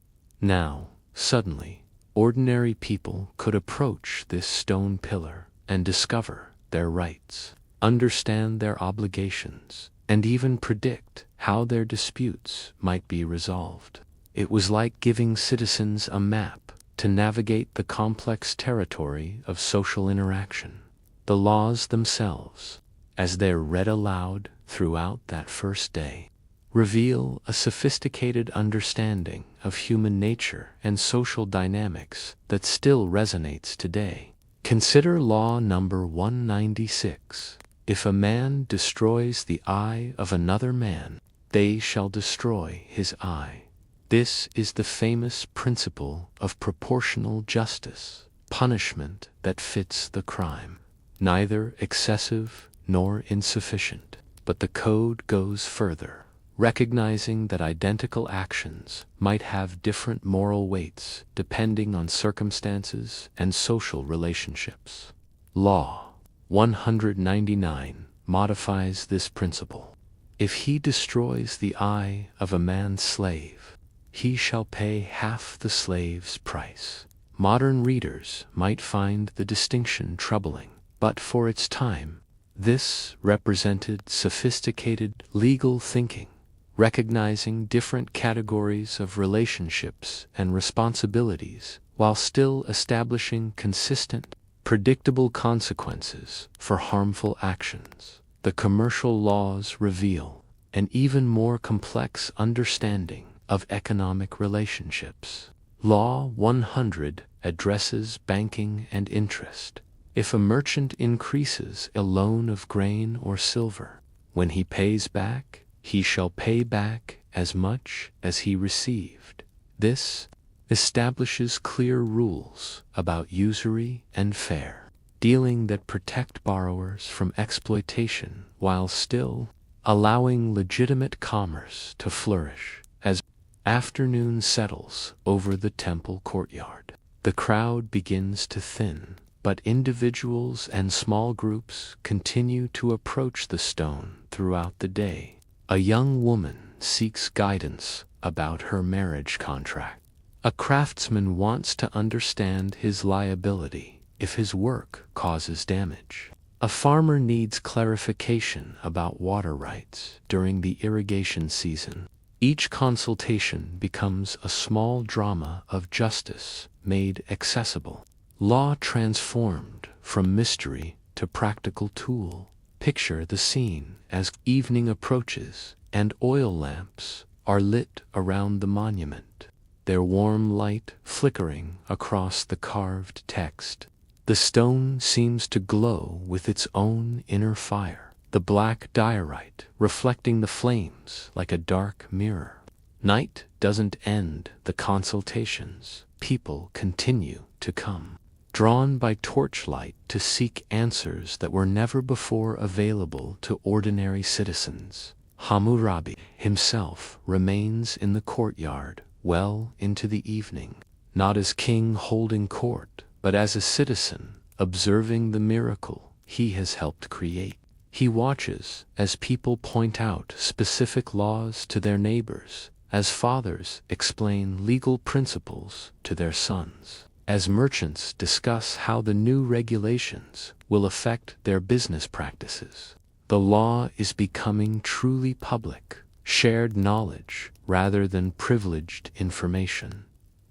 Now, suddenly, ordinary people could approach this stone pillar and discover their rights, understand their obligations, and even predict how their disputes might be resolved. It was like giving citizens a map to navigate the complex territory of social interaction. The laws themselves, as they're read aloud throughout that first day, reveal a sophisticated understanding of human nature and social dynamics that still resonates today. Consider law number 196. If a man destroys the eye of another man, they shall destroy his eye. This is the famous principle of proportional justice, punishment that fits the crime, neither excessive nor insufficient. But the code goes further, recognizing that identical actions might have different moral weights depending on circumstances and social relationships. Law 199 modifies this principle. If he destroys the eye of a man's slave, he shall pay half the slave's price. Modern readers might find the distinction troubling, but for its time, this represented sophisticated legal thinking, recognizing different categories of relationships and responsibilities while still establishing consistent, predictable consequences for harmful actions. The commercial laws reveal an even more complex understanding of economic relationships. Law 100 addresses banking and interest. If a merchant increases a loan of grain or silver, when he pays back, he shall pay back as much as he received. This establishes clear rules about usury and fair dealing that protect borrowers from exploitation while still allowing legitimate commerce to flourish. As afternoon settles over the temple courtyard, the crowd begins to thin, but individuals and small groups continue to approach the stone throughout the day. A young woman seeks guidance about her marriage contract. A craftsman wants to understand his liability if his work causes damage. A farmer needs clarification about water rights during the irrigation season. Each consultation becomes a small drama of justice made accessible. Law transformed from mystery to practical tool. Picture the scene as evening approaches and oil lamps are lit around the monument, their warm light flickering across the carved text. The stone seems to glow with its own inner fire, the black diorite reflecting the flames like a dark mirror. Night doesn't end the consultations. People continue to come, drawn by torchlight to seek answers that were never before available to ordinary citizens. Hammurabi himself remains in the courtyard well into the evening, not as king holding court, but as a citizen observing the miracle he has helped create. He watches as people point out specific laws to their neighbors, as fathers explain legal principles to their sons, as merchants discuss how the new regulations will affect their business practices. The law is becoming truly public, shared knowledge rather than privileged information.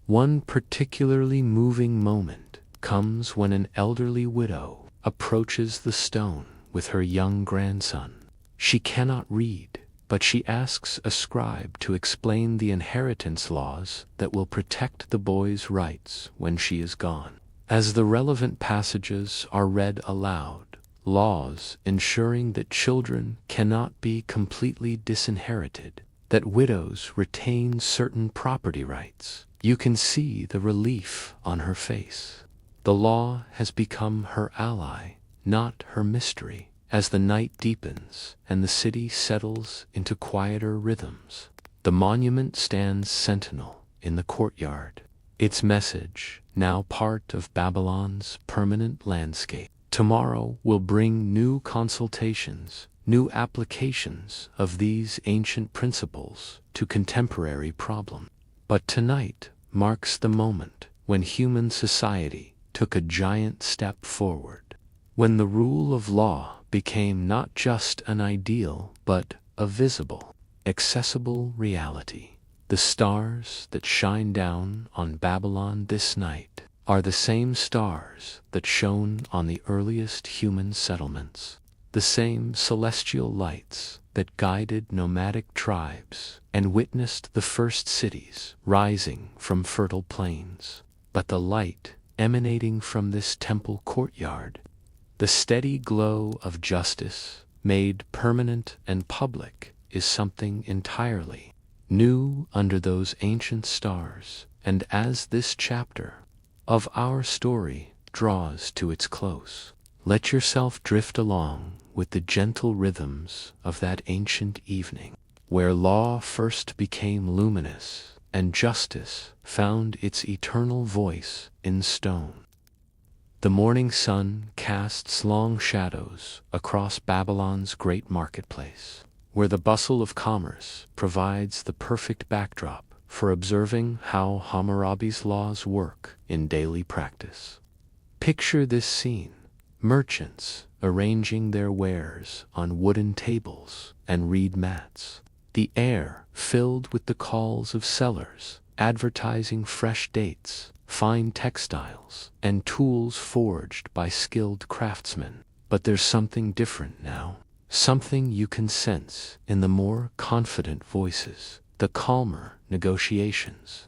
One particularly moving moment comes when an elderly widow approaches the stone with her young grandson. She cannot read, but she asks a scribe to explain the inheritance laws that will protect the boy's rights when she is gone. As the relevant passages are read aloud, laws ensuring that children cannot be completely disinherited, that widows retain certain property rights, you can see the relief on her face. The law has become her ally, not her mystery. As the night deepens and the city settles into quieter rhythms, the monument stands sentinel in the courtyard, its message now part of Babylon's permanent landscape. Tomorrow will bring new consultations, new applications of these ancient principles to contemporary problems. But tonight marks the moment when human society took a giant step forward, when the rule of law became not just an ideal but a visible, accessible reality. The stars that shine down on Babylon this night are the same stars that shone on the earliest human settlements, the same celestial lights that guided nomadic tribes and witnessed the first cities rising from fertile plains. But the light emanating from this temple courtyard, the steady glow of justice made permanent and public, is something entirely new under those ancient stars. And as this chapter of our story draws to its close, let yourself drift along with the gentle rhythms of that ancient evening, where law first became luminous and justice found its eternal voice in stone. The morning sun casts long shadows across Babylon's great marketplace, where the bustle of commerce provides the perfect backdrop for observing how Hammurabi's laws work in daily practice. Picture this scene: merchants arranging their wares on wooden tables and reed mats, the air filled with the calls of sellers advertising fresh dates, fine textiles, and tools forged by skilled craftsmen. But there's something different now, something you can sense in the more confident voices, the calmer negotiations,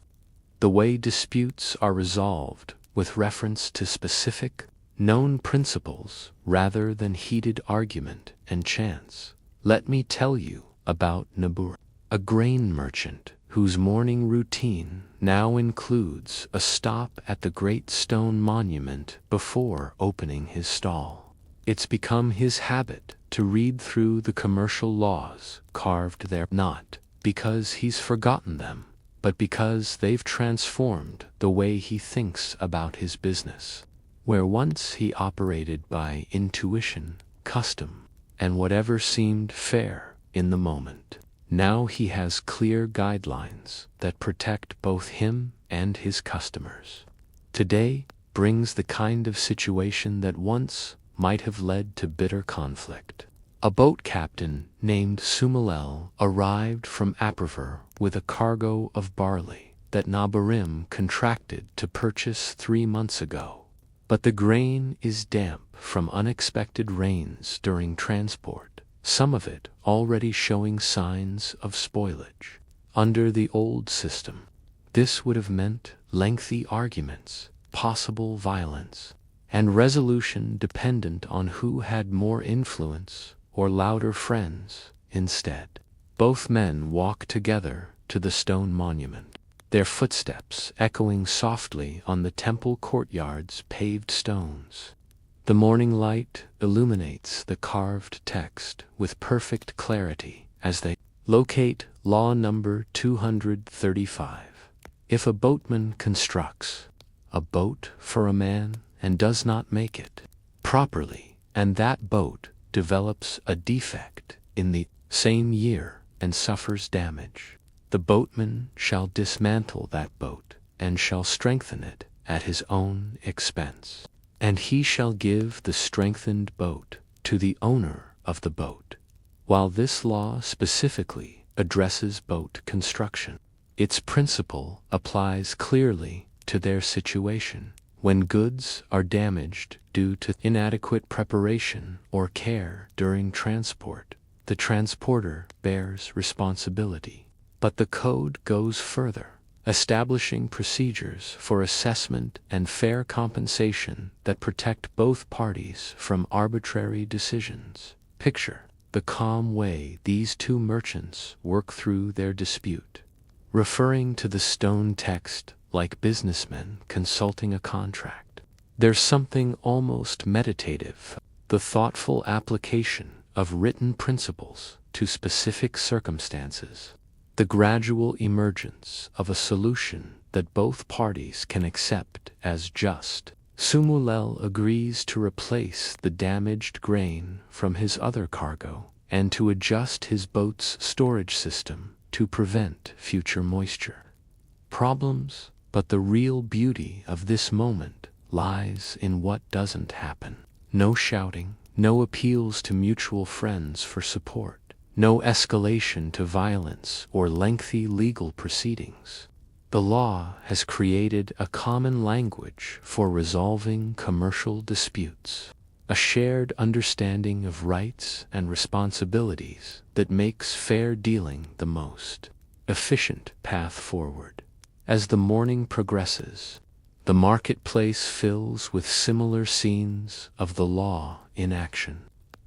the way disputes are resolved with reference to specific, known principles rather than heated argument and chance. Let me tell you about Nabur, a grain merchant whose morning routine now includes a stop at the great stone monument before opening his stall. It's become his habit to read through the commercial laws carved there, not because he's forgotten them, but because they've transformed the way he thinks about his business. Where once he operated by intuition, custom, and whatever seemed fair in the moment, now he has clear guidelines that protect both him and his customers. Today brings the kind of situation that once might have led to bitter conflict. A boat captain named Sumalel arrived from Apriver with a cargo of barley that Nabarim contracted to purchase 3 months ago. But the grain is damp from unexpected rains during transport, some of it already showing signs of spoilage. Under the old system, this would have meant lengthy arguments, possible violence, and resolution dependent on who had more influence or louder friends. Instead, both men walk together to the stone monument, their footsteps echoing softly on the temple courtyard's paved stones. The morning light illuminates the carved text with perfect clarity as they locate law number 235. If a boatman constructs a boat for a man and does not make it properly, and that boat develops a defect in the same year and suffers damage, the boatman shall dismantle that boat and shall strengthen it at his own expense, and he shall give the strengthened boat to the owner of the boat. While this law specifically addresses boat construction, its principle applies clearly to their situation. When goods are damaged due to inadequate preparation or care during transport, the transporter bears responsibility. But the code goes further, establishing procedures for assessment and fair compensation that protect both parties from arbitrary decisions. Picture the calm way these two merchants work through their dispute, referring to the stone text like businessmen consulting a contract. There's something almost meditative, the thoughtful application of written principles to specific circumstances, the gradual emergence of a solution that both parties can accept as just. Sumulel agrees to replace the damaged grain from his other cargo and to adjust his boat's storage system to prevent future moisture problems. But the real beauty of this moment lies in what doesn't happen. No shouting, no appeals to mutual friends for support, no escalation to violence or lengthy legal proceedings. The law has created a common language for resolving commercial disputes, a shared understanding of rights and responsibilities that makes fair dealing the most efficient path forward. As the morning progresses, the marketplace fills with similar scenes of the law in action.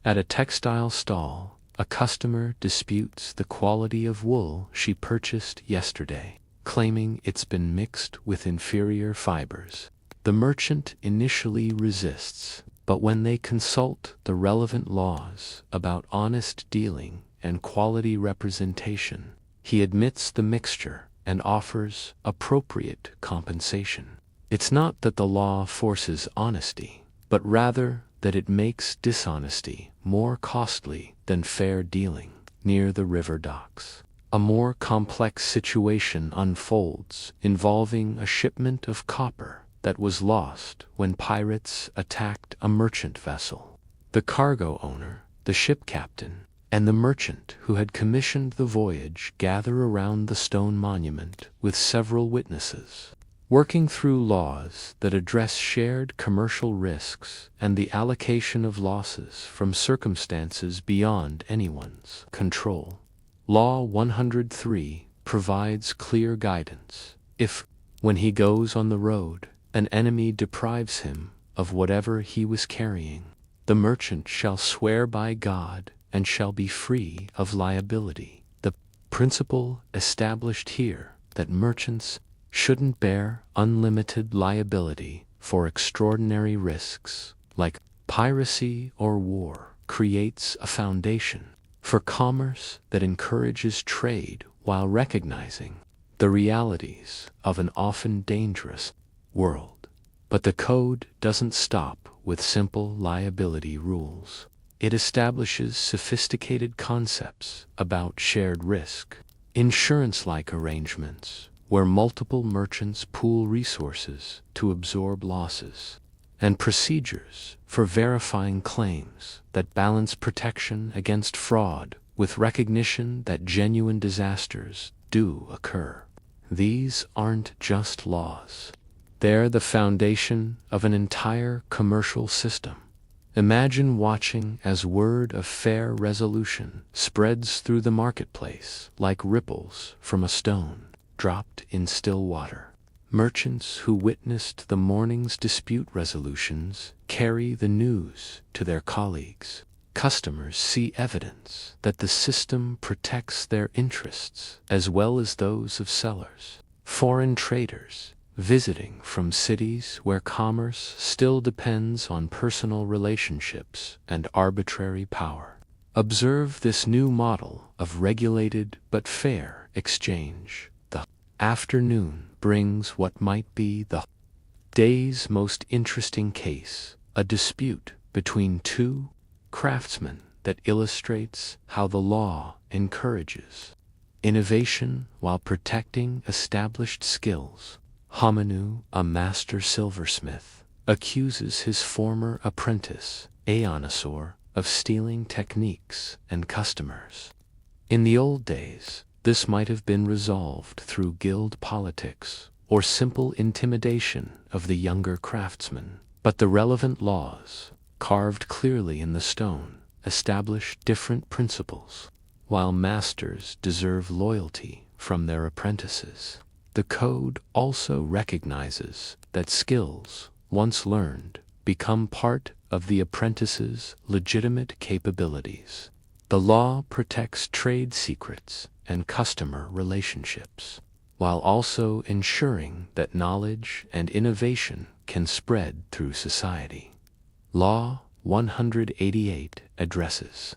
At a textile stall, a customer disputes the quality of wool she purchased yesterday, claiming it's been mixed with inferior fibers. The merchant initially resists, but when they consult the relevant laws about honest dealing and quality representation, he admits the mixture and offers appropriate compensation. It's not that the law forces honesty, but rather that it makes dishonesty more costly than fair dealing. Near the river docks, a more complex situation unfolds involving a shipment of copper that was lost when pirates attacked a merchant vessel. The cargo owner, the ship captain, and the merchant who had commissioned the voyage gather around the stone monument with several witnesses, working through laws that address shared commercial risks and the allocation of losses from circumstances beyond anyone's control. Law 103 provides clear guidance. If, when he goes on the road, an enemy deprives him of whatever he was carrying, the merchant shall swear by God and shall be free of liability. The Principle established here that merchants shouldn't bear unlimited liability for extraordinary risks, like piracy or war, creates a foundation for commerce that encourages trade while recognizing the realities of an often dangerous world. But the code doesn't stop with simple liability rules. It establishes sophisticated concepts about shared risk, insurance-like arrangements where multiple merchants pool resources to absorb losses, and procedures for verifying claims that balance protection against fraud with recognition that genuine disasters do occur. These aren't just laws. They're the foundation of an entire commercial system. Imagine watching as word of fair resolution spreads through the marketplace like ripples from a stone dropped in still water. Merchants who witnessed the morning's dispute resolutions carry the news to their colleagues. Customers see evidence that the system protects their interests as well as those of sellers. Foreign traders visiting from cities where commerce still depends on personal relationships and arbitrary power observe this new model of regulated but fair exchange. The afternoon brings what might be the day's most interesting case, a dispute between two craftsmen that illustrates how the law encourages innovation while protecting established skills. Hammurabi, a master silversmith, accuses his former apprentice, Aeonasaur, of stealing techniques and customers. In the old days, this might have been resolved through guild politics or simple intimidation of the younger craftsman, but the relevant laws, carved clearly in the stone, establish different principles. While masters deserve loyalty from their apprentices, the code also recognizes that skills, once learned, become part of the apprentice's legitimate capabilities. The law protects trade secrets and customer relationships, while also ensuring that knowledge and innovation can spread through society. Law 188 addresses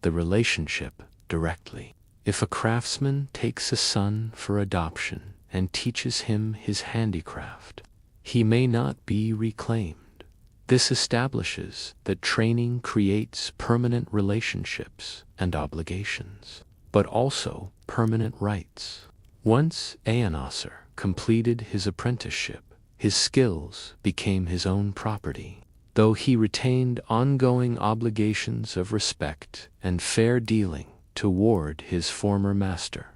the relationship directly. If a craftsman takes a son for adoption and teaches him his handicraft, he may not be reclaimed. This establishes that training creates permanent relationships and obligations, but also permanent rights. Once Aeonasaur completed his apprenticeship, his skills became his own property, though he retained ongoing obligations of respect and fair dealing toward his former master.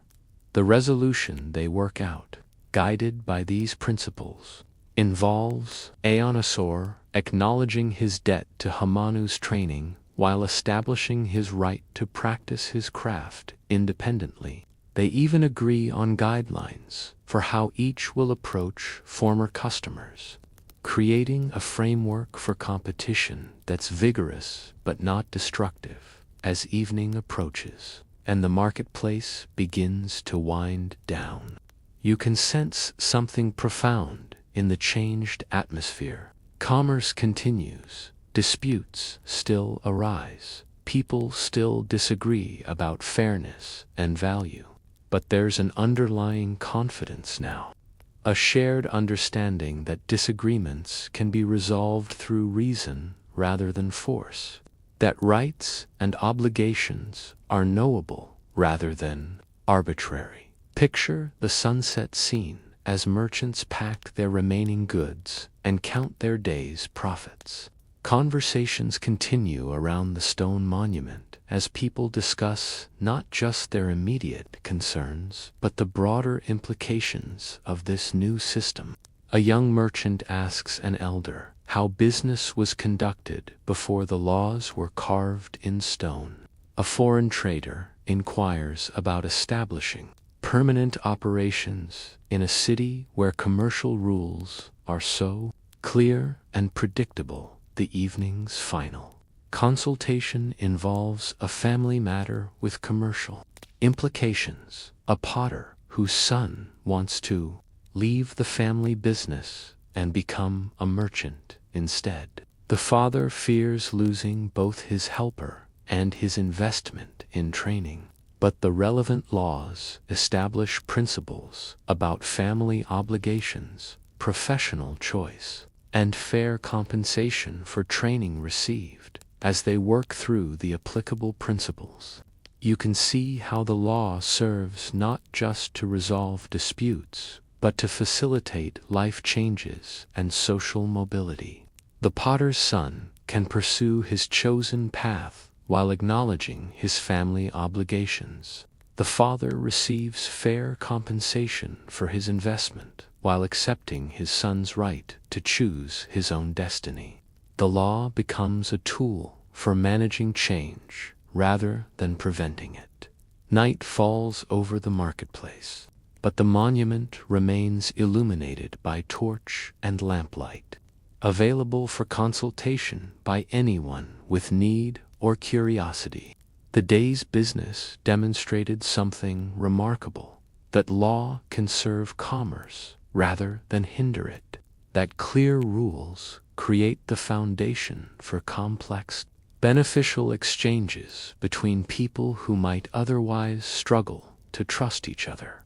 The resolution they work out, guided by these principles, involves Aeonasaur acknowledging his debt to Hammurabi's training while establishing his right to practice his craft independently. They even agree on guidelines for how each will approach former customers, creating a framework for competition that's vigorous but not destructive. As evening approaches and the marketplace begins to wind down, you can sense something profound in the changed atmosphere. Commerce continues, disputes still arise, people still disagree about fairness and value, but there's an underlying confidence now, a shared understanding that disagreements can be resolved through reason rather than force, that rights and obligations are knowable rather than arbitrary. Picture the sunset scene as merchants pack their remaining goods and count their day's profits. Conversations continue around the stone monument as people discuss not just their immediate concerns, but the broader implications of this new system. A young merchant asks an elder how business was conducted before the laws were carved in stone. A foreign trader inquires about establishing permanent operations in a city where commercial rules are so clear and predictable. The evening's final consultation involves a family matter with commercial Implications: a potter whose son wants to leave the family business and become a merchant instead. The father fears losing both his helper and his investment in training. But the relevant laws establish principles about family obligations, professional choice, and fair compensation for training received. As they work through the applicable principles, you can see how the law serves not just to resolve disputes, but to facilitate life changes and social mobility. The potter's son can pursue his chosen path while acknowledging his family obligations. The father receives fair compensation for his investment while accepting his son's right to choose his own destiny. The law becomes a tool for managing change rather than preventing it. Night falls over the marketplace, but the monument remains illuminated by torch and lamplight, available for consultation by anyone with need or curiosity. The day's business demonstrated something remarkable: that law can serve commerce rather than hinder it, that clear rules create the foundation for complex, beneficial exchanges between people who might otherwise struggle to trust each other.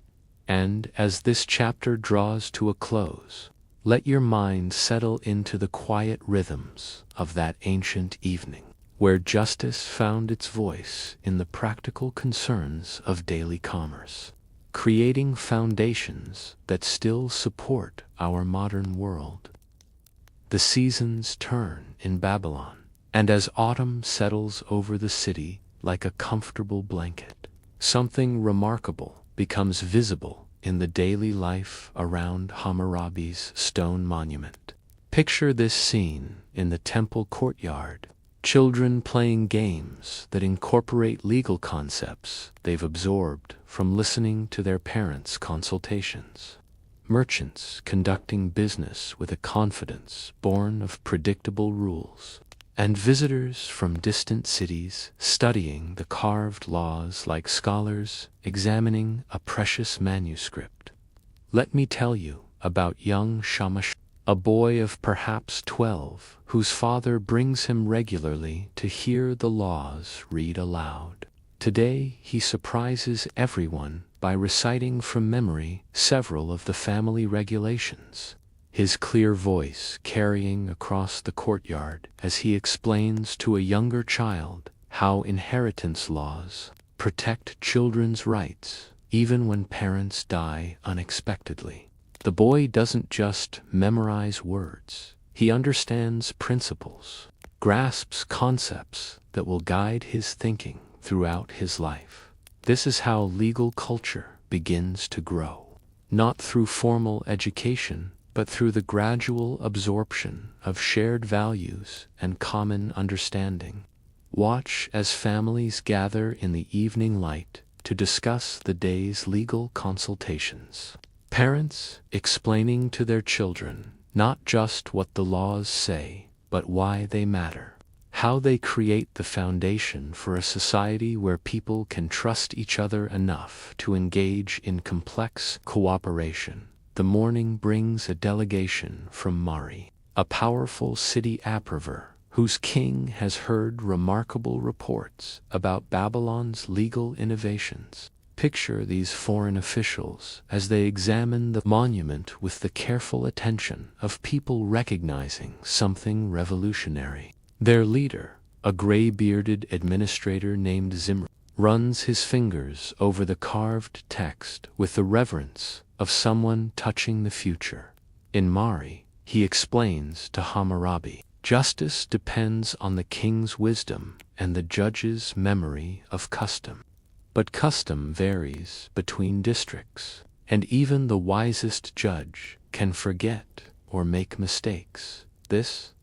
And as this chapter draws to a close, let your mind settle into the quiet rhythms of that ancient evening, where justice found its voice in the practical concerns of daily commerce, creating foundations that still support our modern world. The seasons turn in Babylon, and as autumn settles over the city like a comfortable blanket, something remarkable becomes visible in the daily life around Hammurabi's stone monument. Picture this scene in the temple courtyard: children playing games that incorporate legal concepts they've absorbed from listening to their parents' consultations. Merchants conducting business with a confidence born of predictable rules, and visitors from distant cities studying the carved laws like scholars examining a precious manuscript. Let me tell you about young Shamash, a boy of perhaps 12, whose father brings him regularly to hear the laws read aloud. Today he surprises everyone by reciting from memory several of the family regulations, his clear voice carrying across the courtyard as he explains to a younger child how inheritance laws protect children's rights even when parents die unexpectedly. The boy doesn't just memorize words, he understands principles, grasps concepts that will guide his thinking throughout his life. This is how legal culture begins to grow, not through formal education, but through the gradual absorption of shared values and common understanding. Watch as families gather in the evening light to discuss the day's legal consultations. Parents explaining to their children not just what the laws say, but why they matter, how they create the foundation for a society where people can trust each other enough to engage in complex cooperation. The morning brings a delegation from Mari, a powerful city upriver whose king has heard remarkable reports about Babylon's legal innovations. Picture these foreign officials as they examine the monument with the careful attention of people recognizing something revolutionary. Their leader, a gray-bearded administrator named Zimri, runs his fingers over the carved text with the reverence of someone touching the future. In Mari, he explains to Hammurabi, justice depends on the king's wisdom and the judge's memory of custom. But custom varies between districts, and even the wisest judge can forget or make mistakes. This ...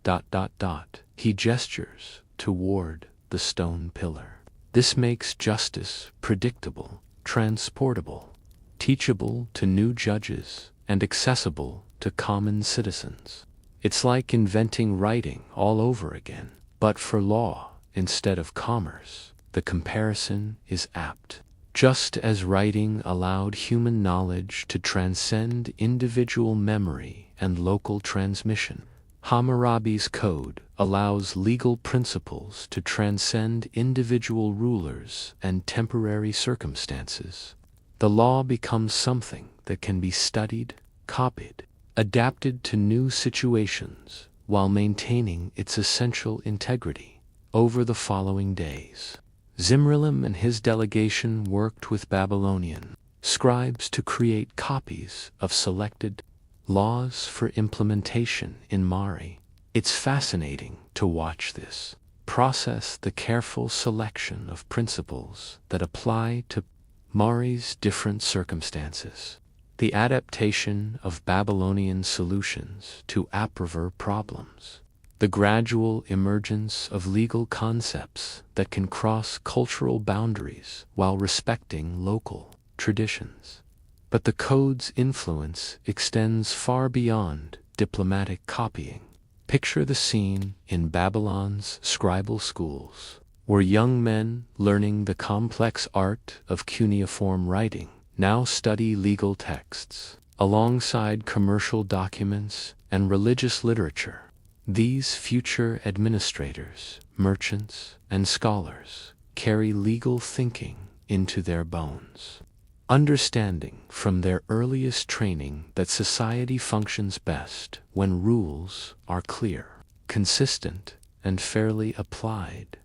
He gestures toward the stone pillar. This makes justice predictable, transportable, teachable to new judges, and accessible to common citizens. It's like inventing writing all over again, but for law instead of commerce. The comparison is apt. Just as writing allowed human knowledge to transcend individual memory and local transmission, Hammurabi's code allows legal principles to transcend individual rulers and temporary circumstances. The law becomes something that can be studied, copied, adapted to new situations while maintaining its essential integrity. Over the following days, Zimrilim and his delegation worked with Babylonian scribes to create copies of selected laws for implementation in Mari. It's fascinating to watch this process, the careful selection of principles that apply to Mari's different circumstances, the adaptation of Babylonian solutions to upriver problems, the gradual emergence of legal concepts that can cross cultural boundaries while respecting local traditions. But the code's influence extends far beyond diplomatic copying. Picture the scene in Babylon's scribal schools, where young men learning the complex art of cuneiform writing now study legal texts alongside commercial documents and religious literature. These future administrators, merchants, and scholars carry legal thinking into their bones, understanding from their earliest training that society functions best when rules are clear, consistent, and fairly applied.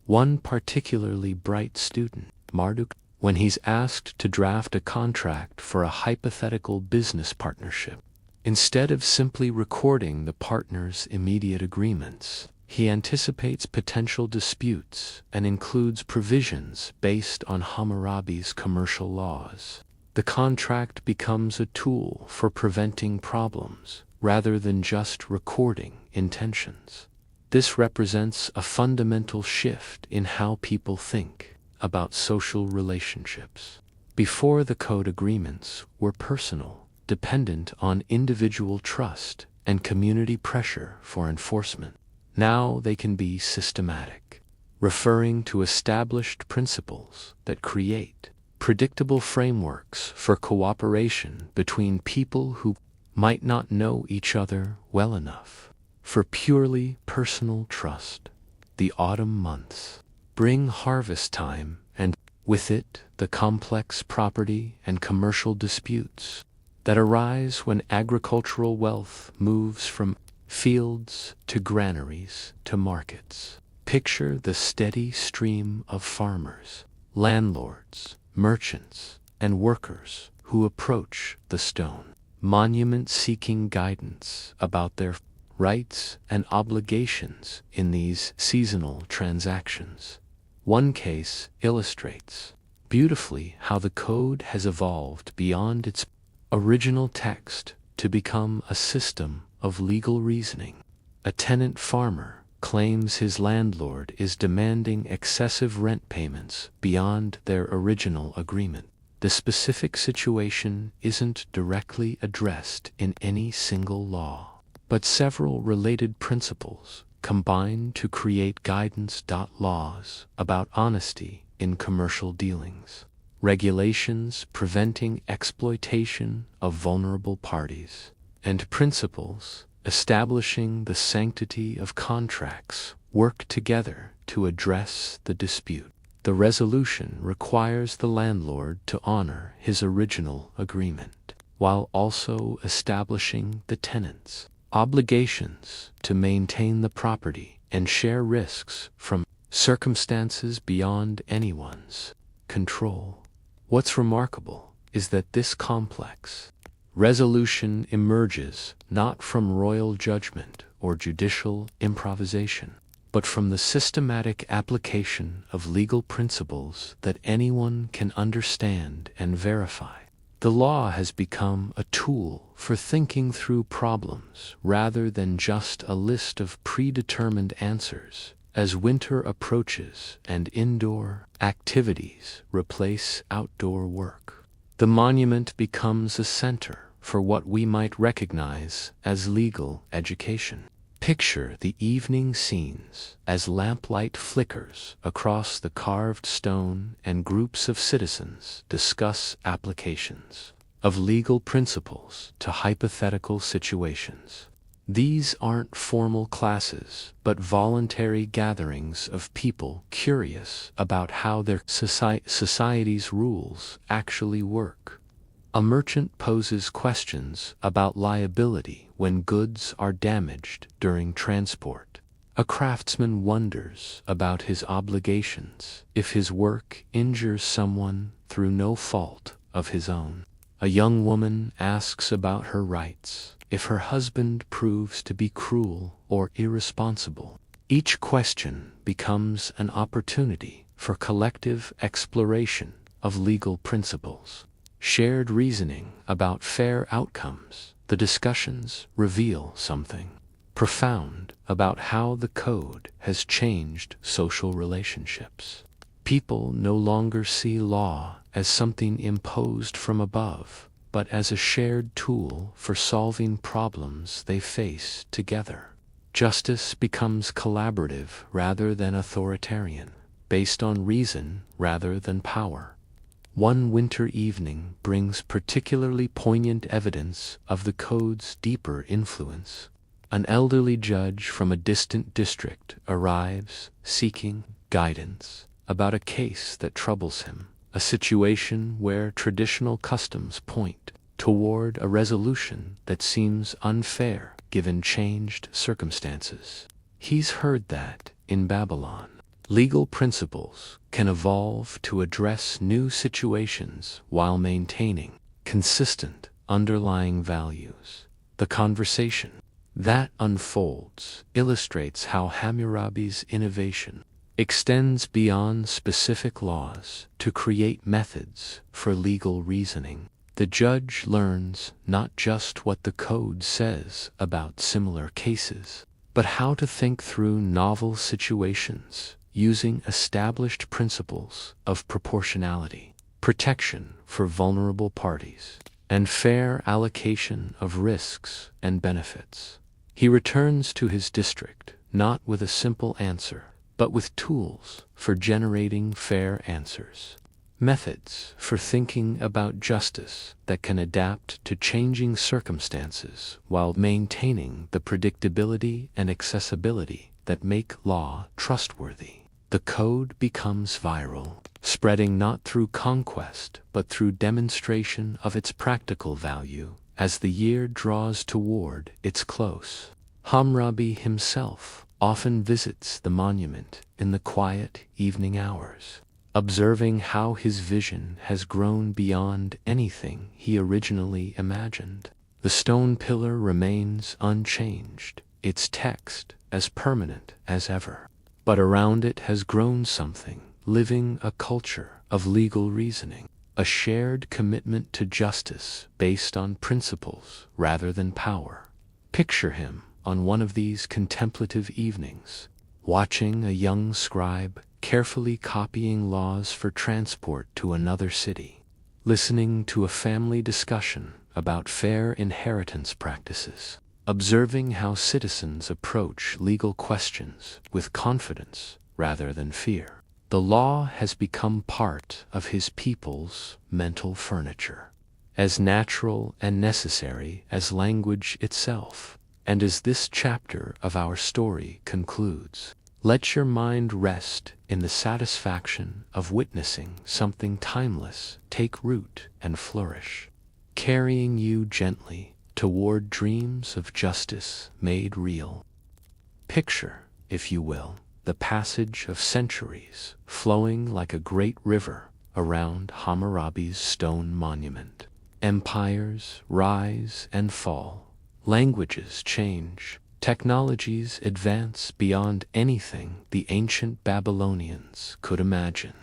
One particularly bright student, Marduk, when he's asked to draft a contract for a hypothetical business partnership, instead of simply recording the partners' immediate agreements, he anticipates potential disputes and includes provisions based on Hammurabi's commercial laws. The contract becomes a tool for preventing problems rather than just recording intentions. This represents a fundamental shift in how people think about social relationships. Before, the code agreements were personal, dependent on individual trust and community pressure for enforcement. Now they can be systematic, referring to established principles that create predictable frameworks for cooperation between people who might not know each other well enough. For purely personal trust, the autumn months bring harvest time and, with it, the complex property and commercial disputes that arise when agricultural wealth moves from fields to granaries to markets. Picture the steady stream of farmers, landlords, merchants, and workers who approach the stone monument seeking guidance about their rights and obligations in these seasonal transactions. One case illustrates beautifully how the code has evolved beyond its original text to become a system of legal reasoning. A tenant farmer claims his landlord is demanding excessive rent payments beyond their original agreement. The specific situation isn't directly addressed in any single law, but several related principles combine to create guidance. Laws about honesty in commercial dealings, regulations preventing exploitation of vulnerable parties, and principles establishing the sanctity of contracts work together to address the dispute. The resolution requires the landlord to honor his original agreement, while also establishing the tenant's obligations to maintain the property and share risks from circumstances beyond anyone's control. What's remarkable is that this complex resolution emerges not from royal judgment or judicial improvisation, but from the systematic application of legal principles that anyone can understand and verify. The law has become a tool for thinking through problems rather than just a list of predetermined answers. As winter approaches and indoor activities replace outdoor work, the monument becomes a center for what we might recognize as legal education. Picture the evening scenes as lamplight flickers across the carved stone and groups of citizens discuss applications of legal principles to hypothetical situations. These aren't formal classes, but voluntary gatherings of people curious about how their society's rules actually work. A merchant poses questions about liability when goods are damaged during transport. A craftsman wonders about his obligations if his work injures someone through no fault of his own. A young woman asks about her rights if her husband proves to be cruel or irresponsible. Each question becomes an opportunity for collective exploration of legal principles. Shared reasoning about fair outcomes. The discussions reveal something profound about how the code has changed social relationships. People no longer see law as something imposed from above, but as a shared tool for solving problems they face together. Justice becomes collaborative rather than authoritarian, based on reason rather than power. One winter evening brings particularly poignant evidence of the code's deeper influence. An elderly judge from a distant district arrives seeking guidance about a case that troubles him, a situation where traditional customs point toward a resolution that seems unfair given changed circumstances. He's heard that, in Babylon, legal principles can evolve to address new situations while maintaining consistent underlying values. The conversation that unfolds illustrates how Hammurabi's innovation extends beyond specific laws to create methods for legal reasoning. The judge learns not just what the code says about similar cases, but how to think through novel situations using established principles of proportionality, protection for vulnerable parties, and fair allocation of risks and benefits. He returns to his district not with a simple answer, but with tools for generating fair answers. Methods for thinking about justice that can adapt to changing circumstances while maintaining the predictability and accessibility that make law trustworthy. The code becomes viral, spreading not through conquest but through demonstration of its practical value as the year draws toward its close. Hammurabi himself often visits the monument in the quiet evening hours, observing how his vision has grown beyond anything he originally imagined. The stone pillar remains unchanged, its text as permanent as ever. But around it has grown something, living a culture of legal reasoning, a shared commitment to justice based on principles rather than power. Picture him on one of these contemplative evenings, watching a young scribe carefully copying laws for transport to another city, listening to a family discussion about fair inheritance practices, observing how citizens approach legal questions with confidence rather than fear. The law has become part of his people's mental furniture, as natural and necessary as language itself. And as this chapter of our story concludes, let your mind rest in the satisfaction of witnessing something timeless take root and flourish, carrying you gently toward dreams of justice made real. Picture, if you will, the passage of centuries flowing like a great river around Hammurabi's stone monument. Empires rise and fall. Languages change, technologies advance beyond anything the ancient Babylonians could imagine.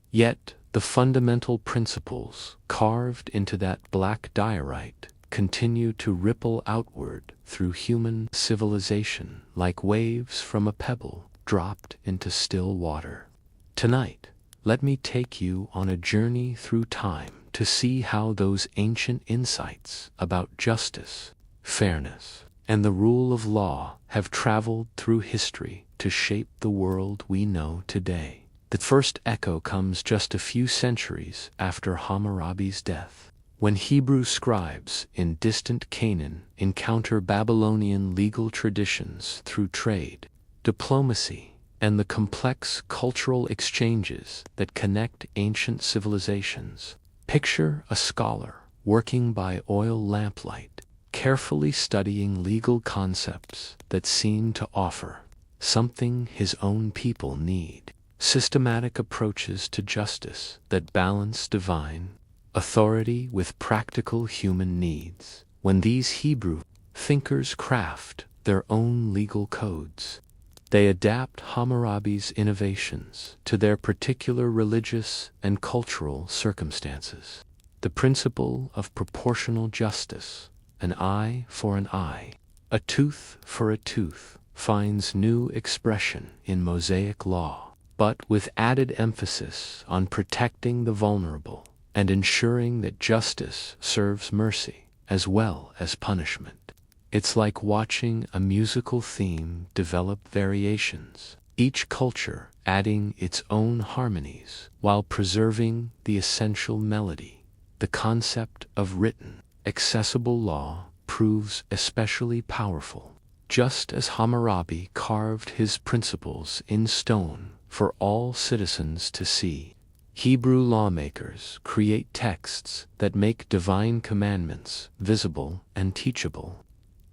Yet, the fundamental principles carved into that black diorite continue to ripple outward through human civilization like waves from a pebble dropped into still water. Tonight, let me take you on a journey through time to see how those ancient insights about justice, fairness, and the rule of law have traveled through history to shape the world we know today. The first echo comes just a few centuries after Hammurabi's death, when Hebrew scribes in distant Canaan encounter Babylonian legal traditions through trade, diplomacy, and the complex cultural exchanges that connect ancient civilizations. Picture a scholar working by oil lamplight, carefully studying legal concepts that seem to offer something his own people need. Systematic approaches to justice that balance divine authority with practical human needs. When these Hebrew thinkers craft their own legal codes, they adapt Hammurabi's innovations to their particular religious and cultural circumstances. The principle of proportional justice, an eye for an eye, a tooth for a tooth, finds new expression in Mosaic law, but with added emphasis on protecting the vulnerable and ensuring that justice serves mercy as well as punishment. It's like watching a musical theme develop variations, each culture adding its own harmonies while preserving the essential melody. The concept of written, accessible law proves especially powerful, just as Hammurabi carved his principles in stone for all citizens to see. Hebrew lawmakers create texts that make divine commandments visible and teachable.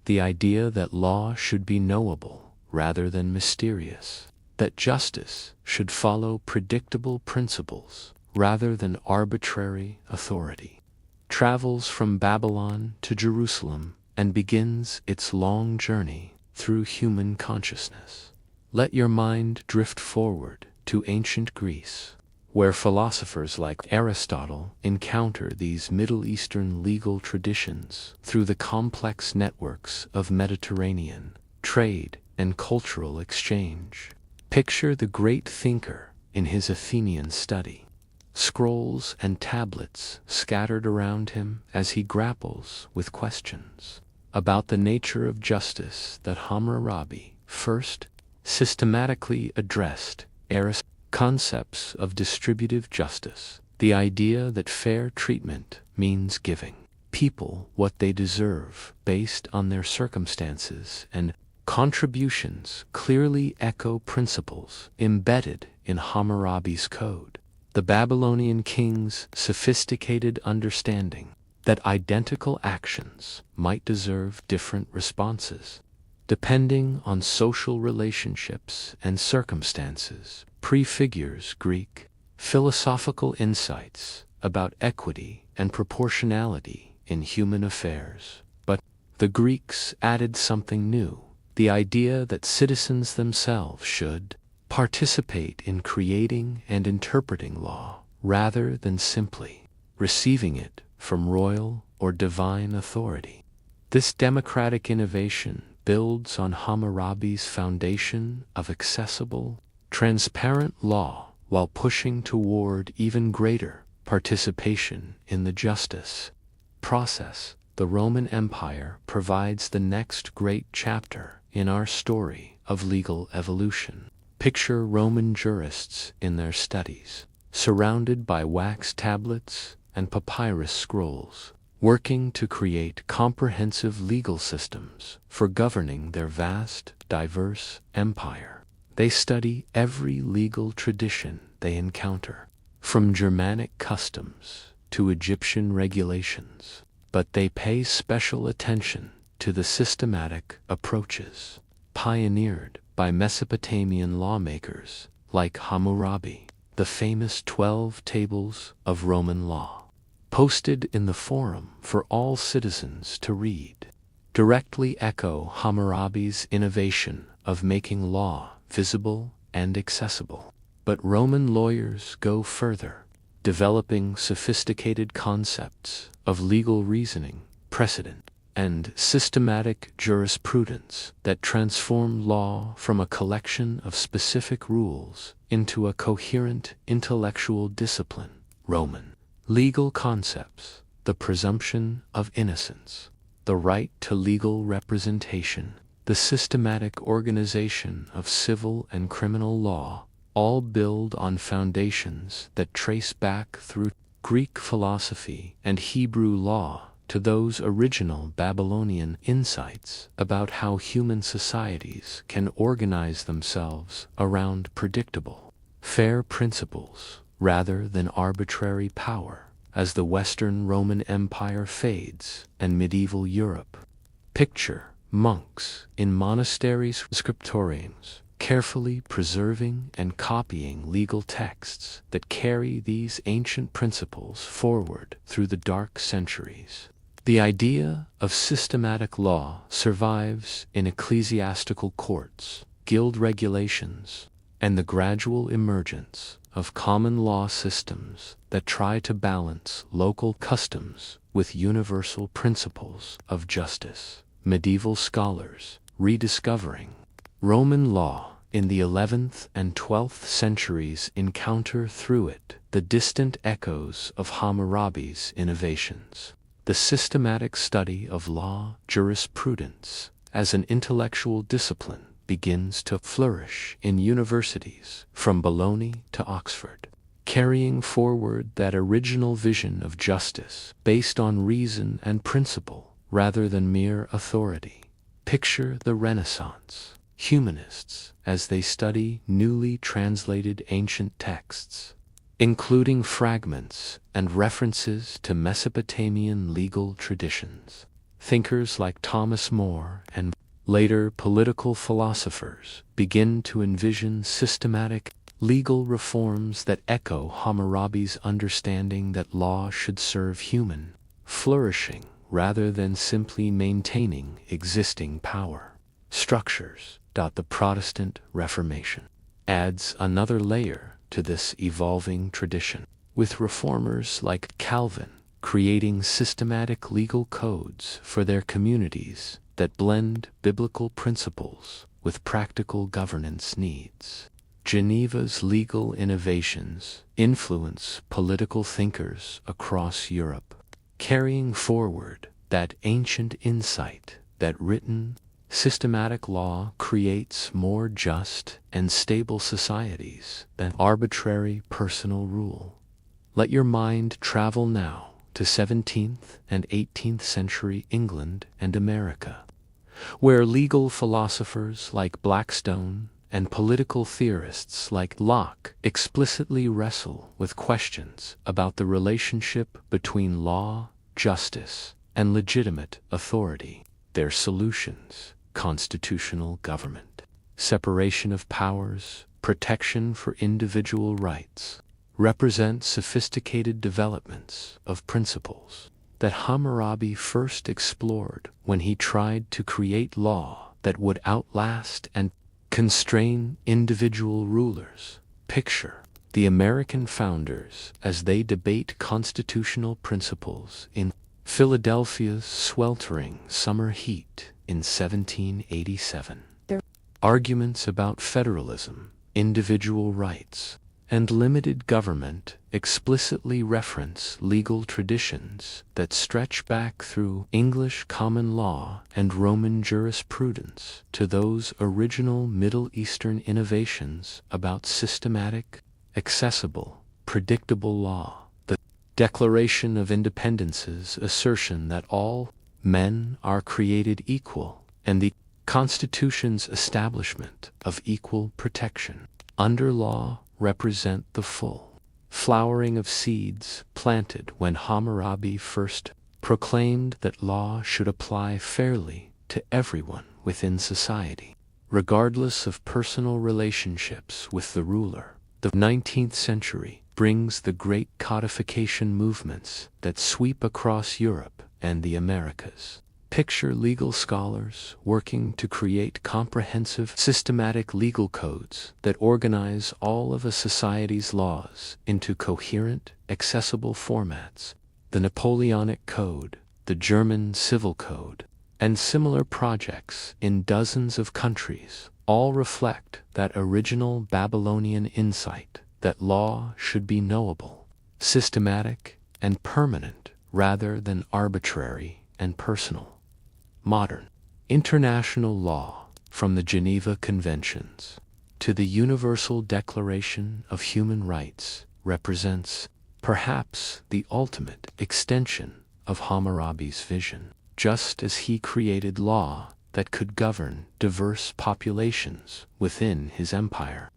The idea that law should be knowable rather than mysterious, that justice should follow predictable principles rather than arbitrary authority, travels from Babylon to Jerusalem and begins its long journey through human consciousness. Let your mind drift forward to ancient Greece, where philosophers like Aristotle encounter these Middle Eastern legal traditions through the complex networks of Mediterranean trade and cultural exchange. Picture the great thinker in his Athenian study, scrolls and tablets scattered around him as he grapples with questions about the nature of justice that Hammurabi first systematically addressed. Aristotle's concepts of distributive justice, the idea that fair treatment means giving people what they deserve based on their circumstances and contributions, clearly echo principles embedded in Hammurabi's code. The Babylonian king's sophisticated understanding that identical actions might deserve different responses, depending on social relationships and circumstances, prefigures Greek philosophical insights about equity and proportionality in human affairs. But the Greeks added something new, the idea that citizens themselves should participate in creating and interpreting law rather than simply receiving it from royal or divine authority. This democratic innovation builds on Hammurabi's foundation of accessible, transparent law while pushing toward even greater participation in the justice process. The Roman Empire provides the next great chapter in our story of legal evolution. Picture Roman jurists in their studies, surrounded by wax tablets and papyrus scrolls, working to create comprehensive legal systems for governing their vast, diverse empire. They study every legal tradition they encounter, from Germanic customs to Egyptian regulations, but they pay special attention to the systematic approaches pioneered by Mesopotamian lawmakers like Hammurabi. The famous 12 tables of Roman law, posted in the forum for all citizens to read, directly echo Hammurabi's innovation of making law visible and accessible. But Roman lawyers go further, developing sophisticated concepts of legal reasoning, precedent, and systematic jurisprudence that transform law from a collection of specific rules into a coherent intellectual discipline. Roman legal concepts, the presumption of innocence, the right to legal representation, the systematic organization of civil and criminal law, all build on foundations that trace back through Greek philosophy and Hebrew law to those original Babylonian insights about how human societies can organize themselves around predictable, fair principles rather than arbitrary power. As the Western Roman Empire fades and medieval Europe, picture monks in monasteries, scriptoriums, carefully preserving and copying legal texts that carry these ancient principles forward through the dark centuries. The idea of systematic law survives in ecclesiastical courts, guild regulations, and the gradual emergence of common law systems that try to balance local customs with universal principles of justice. Medieval scholars rediscovering Roman law in the 11th and 12th centuries encounter through it the distant echoes of Hammurabi's innovations. The systematic study of law jurisprudence as an intellectual discipline begins to flourish in universities from Bologna to Oxford, carrying forward that original vision of justice based on reason and principle rather than mere authority. Picture the Renaissance humanists as they study newly translated ancient texts, including fragments and references to Mesopotamian legal traditions. Thinkers like Thomas More and later political philosophers begin to envision systematic legal reforms that echo Hammurabi's understanding that law should serve human flourishing rather than simply maintaining existing power structures. The Protestant Reformation adds another layer to this evolving tradition, with reformers like Calvin creating systematic legal codes for their communities that blend biblical principles with practical governance needs. Geneva's legal innovations influence political thinkers across Europe, carrying forward that ancient insight that written, systematic law creates more just and stable societies than arbitrary personal rule. Let your mind travel now to 17th and 18th century England and America, where legal philosophers like Blackstone and political theorists like Locke explicitly wrestle with questions about the relationship between law, justice, and legitimate authority. Their solutions: constitutional government, separation of powers, protection for individual rights, represent sophisticated developments of principles that Hammurabi first explored when he tried to create law that would outlast and constrain individual rulers. Picture the American founders as they debate constitutional principles in Philadelphia's sweltering summer heat in 1787. Their arguments about federalism, individual rights, and limited government explicitly reference legal traditions that stretch back through English common law and Roman jurisprudence to those original Middle Eastern innovations about systematic, accessible, predictable law. The Declaration of Independence's assertion that all men are created equal, and the Constitution's establishment of equal protection under law represent the full flowering of seeds planted when Hammurabi first proclaimed that law should apply fairly to everyone within society, regardless of personal relationships with the ruler. The 19th century brings the great codification movements that sweep across Europe and the Americas. Picture legal scholars working to create comprehensive, systematic legal codes that organize all of a society's laws into coherent, accessible formats. The Napoleonic Code, the German Civil Code, and similar projects in dozens of countries all reflect that original Babylonian insight that law should be knowable, systematic, and permanent rather than arbitrary and personal. modern. International law, from the Geneva Conventions to the Universal Declaration of Human Rights, represents perhaps the ultimate extension of Hammurabi's vision. Just as he created law that could govern diverse populations within his empire,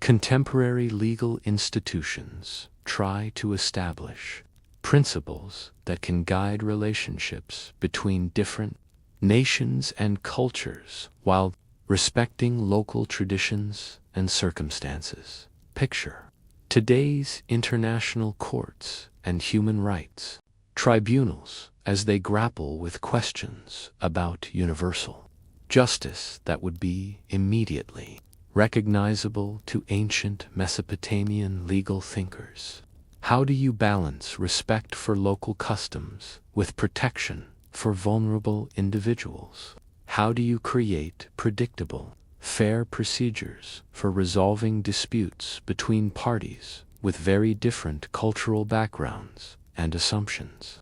contemporary legal institutions try to establish principles that can guide relationships between different nations and cultures while respecting local traditions and circumstances. Picture today's international courts and human rights tribunals as they grapple with questions about universal justice that would be immediately recognizable to ancient Mesopotamian legal thinkers. How do you balance respect for local customs with protection for vulnerable individuals? How do you create predictable, fair procedures for resolving disputes between parties with very different cultural backgrounds and assumptions?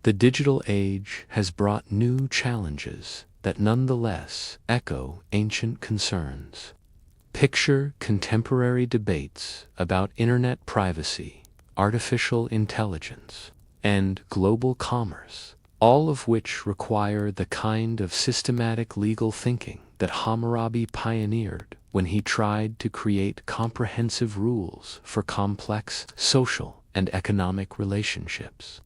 The digital age has brought new challenges that nonetheless echo ancient concerns. Picture contemporary debates about internet privacy, artificial intelligence, and global commerce, all of which require the kind of systematic legal thinking that Hammurabi pioneered when he tried to create comprehensive rules for complex social and economic relationships.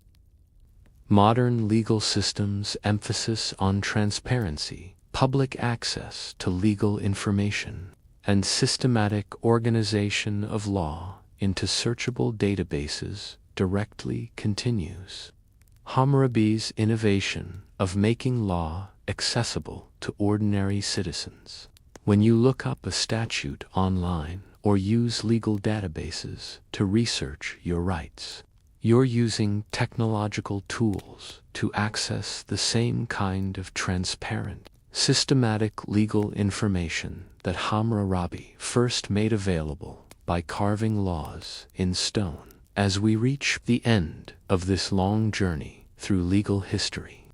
Modern legal systems' emphasis on transparency, public access to legal information, and systematic organization of law into searchable databases directly continues. Hammurabi's innovation of making law accessible to ordinary citizens. When you look up a statute online or use legal databases to research your rights, you're using technological tools to access the same kind of transparent, systematic legal information that Hammurabi first made available by carving laws in stone. As we reach the end of this long journey through legal history,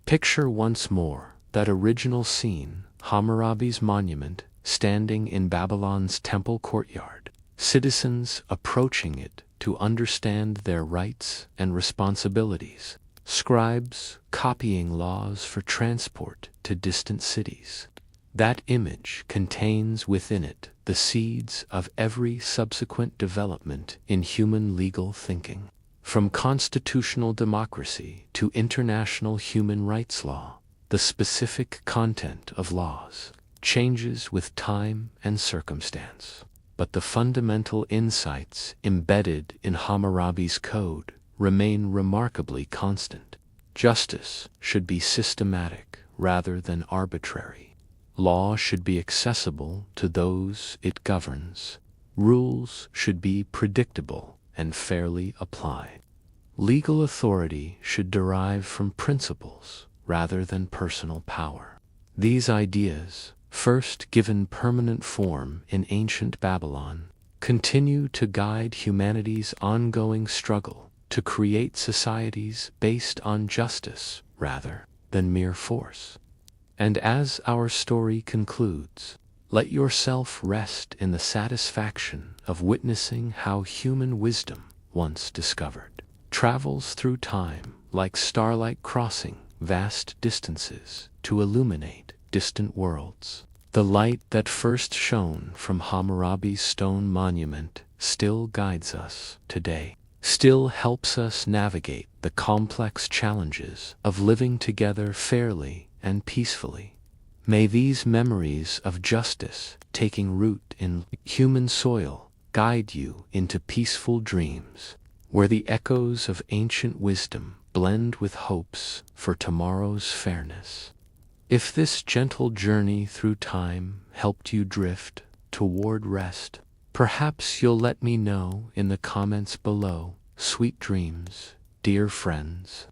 picture once more that original scene, Hammurabi's monument standing in Babylon's temple courtyard, citizens approaching it to understand their rights and responsibilities, scribes copying laws for transport to distant cities. That image contains within it the seeds of every subsequent development in human legal thinking. From constitutional democracy to international human rights law, the specific content of laws changes with time and circumstance, but the fundamental insights embedded in Hammurabi's code remain remarkably constant. Justice should be systematic rather than arbitrary. Law should be accessible to those it governs. Rules should be predictable and fairly applied. Legal authority should derive from principles rather than personal power. These ideas, first given permanent form in ancient Babylon, continue to guide humanity's ongoing struggle to create societies based on justice rather than mere force. And as our story concludes, let yourself rest in the satisfaction of witnessing how human wisdom, once discovered, travels through time like starlight crossing vast distances to illuminate distant worlds. The light that first shone from Hammurabi's stone monument still guides us today, still helps us navigate the complex challenges of living together fairly and peacefully. May these memories of justice taking root in human soil guide you into peaceful dreams, where the echoes of ancient wisdom blend with hopes for tomorrow's fairness. If this gentle journey through time helped you drift toward rest, perhaps you'll let me know in the comments below. Sweet dreams, dear friends.